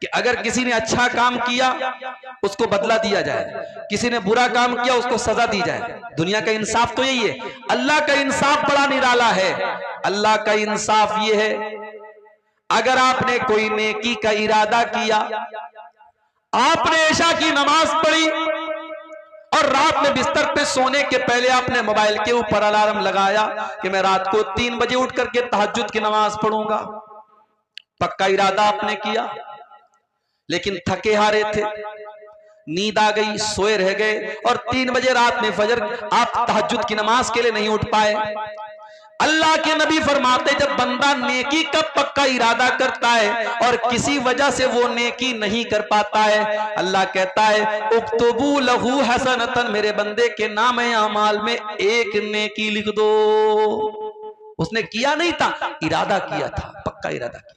कि अगर किसी ने अच्छा काम किया उसको बदला दिया जाए, किसी ने बुरा काम किया उसको सजा दी जाए। दुनिया का इंसाफ तो यही है। अल्लाह का इंसाफ बड़ा निराला है। अल्लाह का इंसाफ ये है, अगर आपने कोई नेकी का इरादा किया, आपने ऐशा की नमाज पढ़ी और रात में बिस्तर पे सोने के पहले आपने मोबाइल के ऊपर अलार्म लगाया कि मैं रात को 3 बजे उठ करके तहज्जुद की नमाज पढ़ूंगा, पक्का इरादा आपने किया, लेकिन थके हारे थे, नींद आ गई, सोए रह गए और 3 बजे रात में फजर आप तहज्जुद की नमाज के लिए नहीं उठ पाए। अल्लाह के नबी फरमाते, जब बंदा नेकी का पक्का इरादा करता है और किसी वजह से वो नेकी नहीं कर पाता है, अल्लाह कहता है उक्तुबू लहू हसनतन, मेरे बंदे के नाम अमाल में एक नेकी लिख दो। उसने किया नहीं था, इरादा किया था, पक्का इरादा किया था।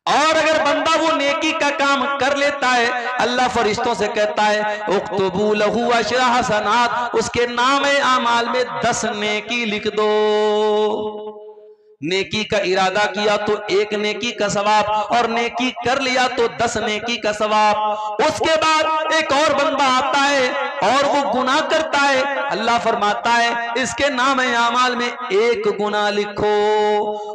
और अगर बंदा वो नेकी का काम कर लेता है, अल्लाह फरिश्तों से कहता है उक्तुबू लहू अशरा हसनात, उसके नाम आमाल में 10 नेकी लिख दो। नेकी का इरादा किया तो 1 नेकी का सवाब, और नेकी कर लिया तो 10 नेकी का सवाब। उसके बाद एक और बंदा आता है और वो गुनाह करता है, अल्लाह फरमाता है इसके नाम आमाल में 1 गुनाह लिखो।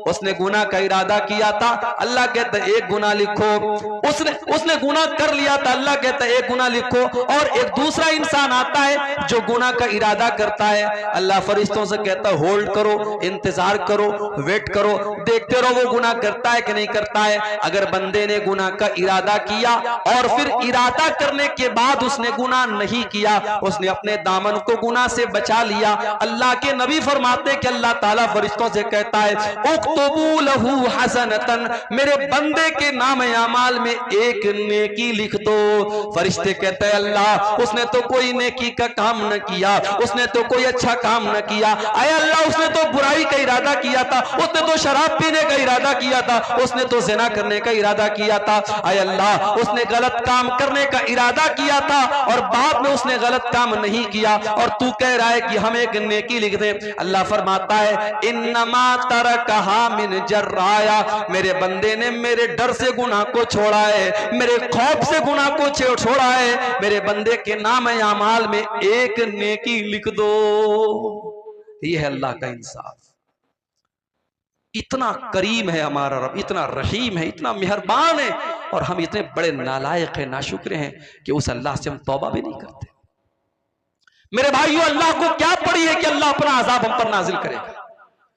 उसने गुनाह का इरादा किया था, अल्लाह कहता है 1 गुनाह लिखो। उसने गुनाह कर लिया था, अल्लाह कहता है 1 गुनाह लिखो। और एक दूसरा इंसान आता है जो गुनाह का इरादा करता है, अल्लाह फरिश्तों से कहता है होल्ड करो, इंतजार करो, वेट करो, देखते रहो वो गुनाह करता है कि नहीं करता है। अगर बंदे ने गुनाह का इरादा किया और फिर इरादा करने के बाद उसने गुनाह नहीं किया, किया, उसने अपने दामन को गुनाह से बचा लिया। अल्लाह के नबी फरमाते कि अल्लाह ताला फरिश्तों से कहता है उक्तुबू लहू हसनतन, मेरे बंदे के नाम अमाल में एक नेकी लिख दो। फरिश्ते कहते हैं अल्लाह उसने तो कोई नेकी का काम न किया, उसने तो कोई अच्छा काम न किया। आए अल्लाह उसने तो बुराई का इरादा किया था, उसने तो शराब पीने का इरादा किया था, उसने तो ज़िना करने का इरादा किया था। आए अल्लाह उसने गलत काम करने का इरादा किया था और बाद में उसने गलत काम नहीं किया और तू कह रहा है कि हम एक नेकी लिख दे। अल्लाह फरमाता है इन्नमा तरकहा मिन जर्राया, मेरे बंदे ने मेरे डर से गुनाह को छोड़ा है, मेरे खौफ से गुनाह को छोड़ा है, मेरे बंदे के नाम अमाल में एक नेकी लिख दो। ये है अल्लाह का इंसाफ। इतना करीम है हमारा रब, इतना रहीम है, इतना मेहरबान है, और हम इतने बड़े नालायक हैं, नाशुक्र हैं कि उस अल्लाह से हम तौबा भी नहीं करते। मेरे भाइयों, अल्लाह को क्या पड़ी है कि अल्लाह अपना अजाब हम पर नाजिल करेगा।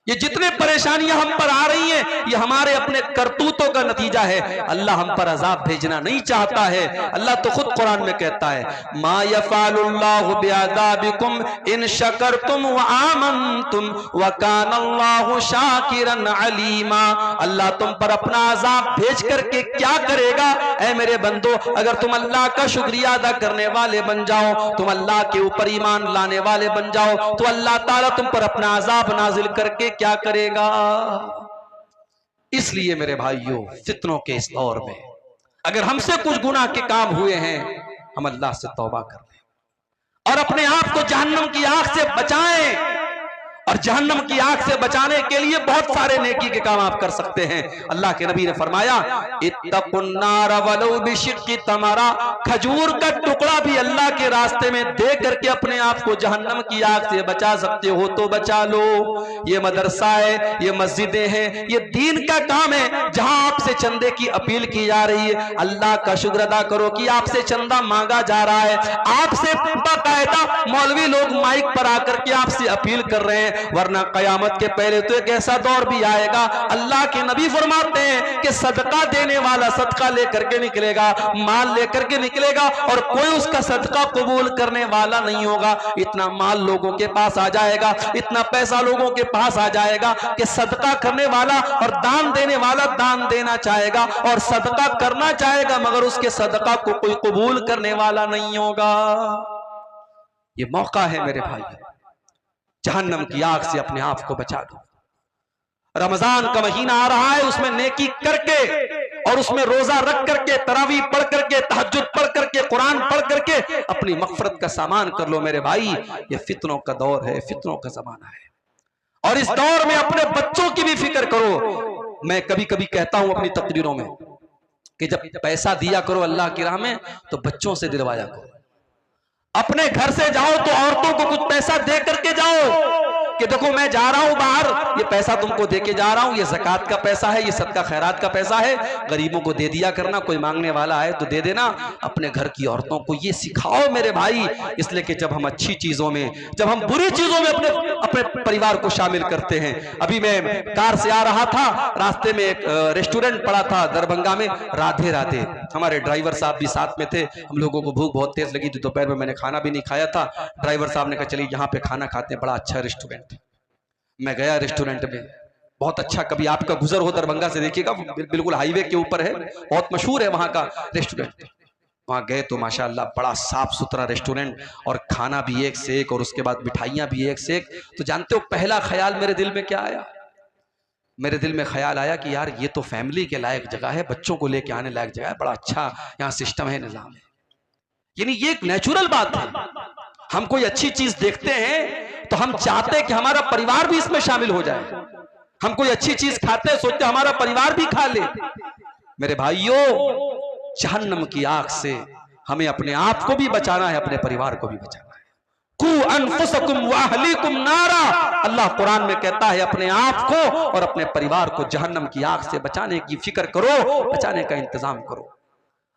ये जितने परेशानियां हम पर आ रही हैं ये हमारे अपने करतूतों का नतीजा है। अल्लाह हम पर अजाब भेजना नहीं चाहता है। अल्लाह तो खुद कुरान में कहता है मा यफ़अलुल्लाहु बिअज़ाबिकुम इन शकरतुम व आमनतुम व कानल्लाहु शाकिरन अलीमा। अल्लाह तुम पर अपना अजाब भेज करके क्या करेगा ऐ मेरे बंदो, अगर तुम अल्लाह का शुक्रिया अदा करने वाले बन जाओ, तुम अल्लाह के ऊपर ईमान लाने वाले बन जाओ, तो अल्लाह ताला तुम पर अपना अजाब नाजिल करके क्या करेगा। इसलिए मेरे भाइयों, फितनों के इस दौर में अगर हमसे कुछ गुनाह के काम हुए हैं, हम अल्लाह से तौबा कर लें और अपने आप को जहन्नम की आग से बचाएं। और जहन्नम की आग से बचाने के लिए बहुत सारे नेकी के काम आप कर सकते हैं। अल्लाह के नबी ने फरमाया इत्तकुन्नार वलौ बिशिक्की तमरा, खजूर का टुकड़ा भी अल्लाह के रास्ते में दे करके अपने आप को जहन्नम की आग से बचा सकते हो तो बचा लो। ये मदरसा है, ये मस्जिदें हैं, ये दीन का काम है जहां आपसे चंदे की अपील की जा रही है। अल्लाह का शुक्र अदा करो कि आपसे चंदा मांगा जा रहा है, आपसे बाकायदा मौलवी लोग माइक पर आकर के आपसे अपील कर रहे हैं। वरना कयामत के पहले तो एक ऐसा दौर भी आएगा, अल्लाह के नबी फरमाते हैं कि सदका देने वाला सदका लेकर के निकलेगा, माल लेकर के निकलेगा और कोई उसका सदका कबूल करने वाला नहीं होगा। इतना माल लोगों के पास आ जाएगा, इतना पैसा लोगों के पास आ जाएगा कि सदका करने वाला और दान देने वाला दान देना चाहेगा और सदका करना चाहेगा, मगर उसके सदका को कोई कबूल करने वाला नहीं होगा। ये मौका है मेरे भाई, जहन्नम की आग से अपने आप को बचा दो। रमजान का महीना आ रहा है, उसमें नेकी करके और उसमें रोजा रख करके, तरावी पढ़ करके, तहज्जुद पढ़ करके, कुरान पढ़ करके अपनी मग़फ़िरत का सामान कर लो मेरे भाई। ये फितनों का दौर है, फितनों का जमाना है और इस दौर में अपने बच्चों की भी फिक्र करो। मैं कभी कभी कहता हूं अपनी तकरीरों में कि जब पैसा दिया करो अल्लाह की राह में तो बच्चों से दिलवाया करो। अपने घर से जाओ तो औरतों को कुछ पैसा दे करके जाओ कि देखो मैं जा रहा हूं बाहर, ये पैसा तुमको दे के जा रहा हूं, ये ज़कात का पैसा है, ये सदका खैरात का पैसा है, गरीबों को दे दिया करना, कोई मांगने वाला है तो दे देना। अपने घर की औरतों को ये सिखाओ मेरे भाई, इसलिए कि जब हम अच्छी चीजों में, जब हम बुरी चीजों में अपने परिवार को शामिल करते हैं। अभी मैं कार से आ रहा था, रास्ते में एक रेस्टोरेंट पड़ा था दरभंगा में, राधे राधे, हमारे ड्राइवर साहब भी साथ में थे। हम लोगों को भूख बहुत तेज लगी थी, दोपहर में मैंने खाना भी नहीं खाया था। ड्राइवर साहब ने कहा चलिए यहाँ पे खाना खाते हैं, बड़ा अच्छा रेस्टोरेंट। मैं गया रेस्टोरेंट में, बहुत अच्छा, कभी आपका गुजर हो दरभंगा से देखिएगा, बिल्कुल हाईवे के ऊपर है, बहुत मशहूर है वहां का रेस्टोरेंट। वहां गए तो माशाअल्लाह बड़ा साफ सुथरा रेस्टोरेंट और खाना भी एक से एक और उसके बाद मिठाइयां भी एक से एक। तो जानते हो पहला ख्याल मेरे दिल में क्या आया? मेरे दिल में ख्याल आया कि यार ये तो फैमिली के लायक जगह है, बच्चों को लेके आने लायक जगह है, बड़ा अच्छा यहाँ सिस्टम है, निजाम है। यानी ये एक नेचुरल बात है। हम कोई अच्छी चीज देखते हैं तो हम चाहते हैं कि हमारा परिवार भी इसमें शामिल हो जाए। हम कोई अच्छी चीज खाते हैं, सोचते हमारा परिवार भी खा ले। मेरे भाइयों, जहन्नम की आग से हमें अपने आप को भी बचाना है, अपने परिवार को भी बचाना है। कू अनफुसकुम व अहलीकुम नारा, अल्लाह कुरान में कहता है अपने आप को और अपने परिवार को जहन्नम की आग से बचाने की फिक्र करो, बचाने का इंतजाम करो।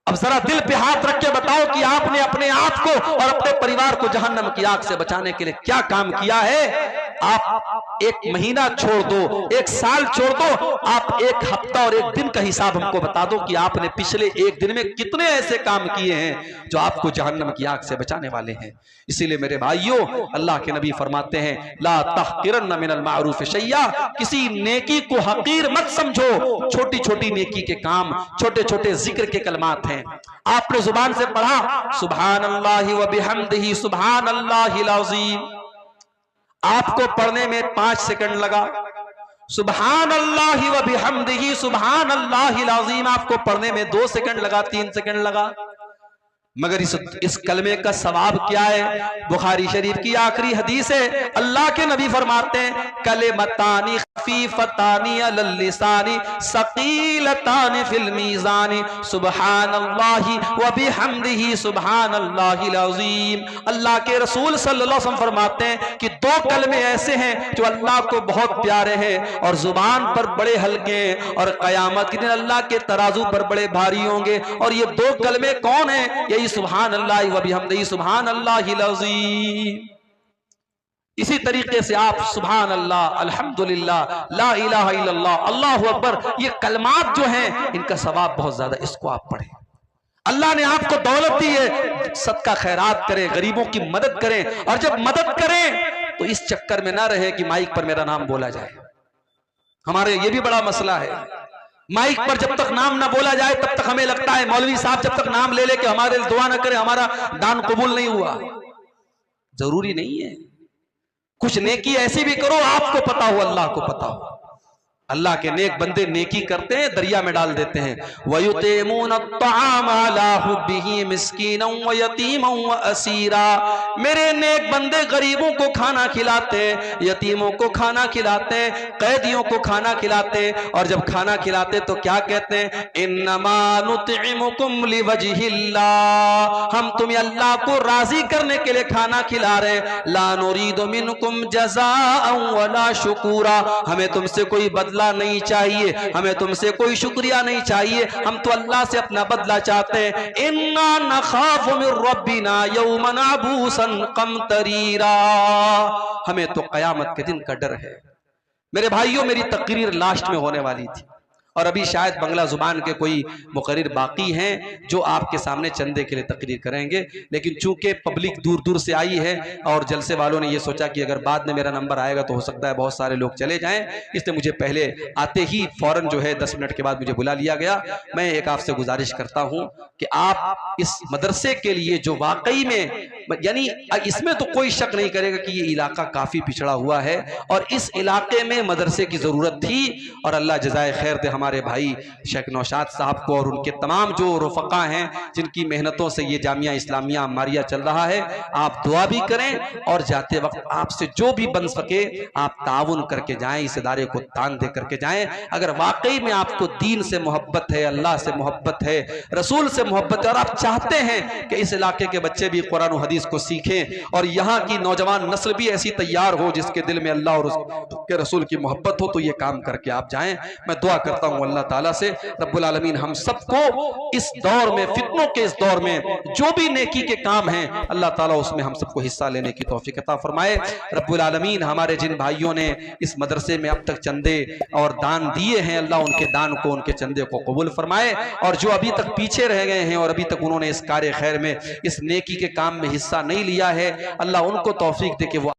अब जरा दिल पे हाथ रख के बताओ कि आपने अपने आप को और अपने परिवार को जहन्नम की आग से बचाने के लिए क्या काम किया है। आप एक महीना छोड़ दो, एक साल छोड़ दो, आप एक हफ्ता और एक दिन का हिसाब हमको बता दो कि आपने पिछले एक दिन में कितने ऐसे काम किए हैं जो आपको जहन्नम की आग से बचाने वाले हैं। इसीलिए मेरे भाइयों, अल्लाह के नबी फरमाते हैं, ला तहकिरन्न मिनल मारूफ शैया, किसी नेकी को हकीर मत समझो। छोटी छोटी नेकी के काम, छोटे छोटे जिक्र के कलमात हैं। आपने जुबान से पढ़ा सुभानअल्लाहि व बिहम्दिही सुभानअल्लाहिल अज़ीम, आपको पढ़ने में 5 सेकंड लगा। सुभानअल्लाहि व बिहम्दिही सुभानअल्लाहिल अज़ीम आपको पढ़ने में 2 सेकंड लगा, 3 सेकंड लगा। मगर इस कलमे का सवाब क्या है? बुखारी शरीफ की आखिरी हदीस है, अल्लाह के नबी फरमाते हैं, कलिमतानी खफीफतानी अलल लिसानी सकीलतानी फिल मीज़ानी सुब्हानअल्लाहि व बिहम्दिही सुब्हानअल्लाहिल अज़ीम। अल्लाह के रसूल सल्लल्लाहु अलैहि वसल्लम फरमाते हैं कि 2 कलमे ऐसे हैं जो अल्लाह को बहुत प्यारे हैं और जुबान पर बड़े हल्के हैं और कयामत के दिन अल्लाह के तराजू पर बड़े भारी होंगे। और ये 2 कलमे कौन है? यही सुभान अल्लाह व बिहम्दिही सुभान अल्लाहिल अज़ीम। इसी तरीके से आप सुभान अल्लाह, अल्हम्दुलिल्लाह, ला इलाहा इल्लल्लाह, अल्लाहु अकबर, ये कलमात जो हैं इनका सवाब बहुत ज्यादा, इसको आप पढ़ें। अल्लाह ने आपको दौलत दी है, सदका खैरात करें, गरीबों की मदद करें। और जब मदद करें तो इस चक्कर में ना रहे कि माइक पर मेरा नाम बोला जाए। हमारे ये भी बड़ा मसला है, माइक पर जब तक नाम ना बोला जाए तब तक हमें लगता है मौलवी साहब जब तक नाम ले लेके हमारे लिए दुआ ना करें हमारा दान कबूल नहीं हुआ। जरूरी नहीं है, कुछ नेकी ऐसी भी करो आपको पता हो, अल्लाह को पता हो। अल्लाह के नेक बंदे नेकी करते हैं, दरिया में डाल देते हैं। वयुतिमूना अत्ताम अला हुब्बिही मिस्कीनन व यतीमन व असीरा, मेरे नेक बंदे गरीबों को खाना खिलाते, यतीमों को खाना खिलाते, कैदियों को खाना खिलाते। और जब खाना खिलाते तो क्या कहते हैं? इन्नमा नुतइमुकुम लिवजहिल्लाह, हम तुम्हें अल्लाह को राजी करने के लिए खाना खिला रहे, ला नुरीदु मिनकुम जज़ाअन वला शुकूरा, हमें तुमसे कोई बदला नहीं चाहिए, हमें तुमसे कोई शुक्रिया नहीं चाहिए, हम तो अल्लाह से अपना बदला चाहते हैं। इन्ना नखाफु मिर रब्बिना यौमन अबूसन कमतरीरा, हमें तो कयामत के दिन का डर है। मेरे भाइयों, मेरी तकरीर लास्ट में होने वाली थी और अभी शायद बंगला जुबान के कोई मुकर्रिर बाकी हैं जो आपके सामने चंदे के लिए तकरीर करेंगे। लेकिन चूंकि पब्लिक दूर दूर से आई है और जलसे वालों ने ये सोचा कि अगर बाद में मेरा नंबर आएगा तो हो सकता है बहुत सारे लोग चले जाएं, इसलिए मुझे पहले आते ही फौरन जो है 10 मिनट के बाद मुझे बुला लिया गया। मैं एक आपसे गुजारिश करता हूँ कि आप इस मदरसे के लिए जो वाकई में, यानी इसमें तो कोई शक नहीं करेगा कि ये इलाका काफी पिछड़ा हुआ है और इस इलाके में मदरसे की जरूरत थी। और अल्लाह जज़ाए खैर दे हमारे भाई शेख नौशाद साहब को और उनके तमाम जो रफ़क़ा हैं जिनकी मेहनतों से ये जामिया इस्लामिया अम्मारिया चल रहा है। आप दुआ भी करें और जाते वक्त आपसे जो भी बन सके आप ताउन करके जाएं, इस इदारे को दान दे करके जाएं। अगर वाकई में आपको दीन से मोहब्बत है, अल्लाह से मोहब्बत है, रसूल से मोहब्बत है और आप चाहते हैं कि इस इलाके के बच्चे भी कुरान और हदीस को सीखें और यहाँ की नौजवान नस्ल भी ऐसी तैयार हो जिसके दिल में अल्लाह और उसके रसूल की मोहब्बत हो, तो ये काम करके आप जाएं। मैं दुआ करता हूँ अल्लाह ताला से रब्बुल आलमीन हम सबको इस दौर में, फितनों के इस दौर में जो भी नेकी के काम हैं अल्लाह ताला उसमें हम सबको हिस्सा लेने की तौफीक अता फरमाए। रब्बुल आलमीन हमारे जिन भाइयों ने इस मदरसे में अब तक चंदे और दान दिए हैं, अल्लाह उनके दान को, उनके चंदे को कबूल फरमाए। और जो अभी तक पीछे रह गए हैं और अभी तक उन्होंने इस कार्य खैर में, इस नेकी के काम में हिस्सा नहीं लिया है, अल्लाह उनको तौफीक दे कि वो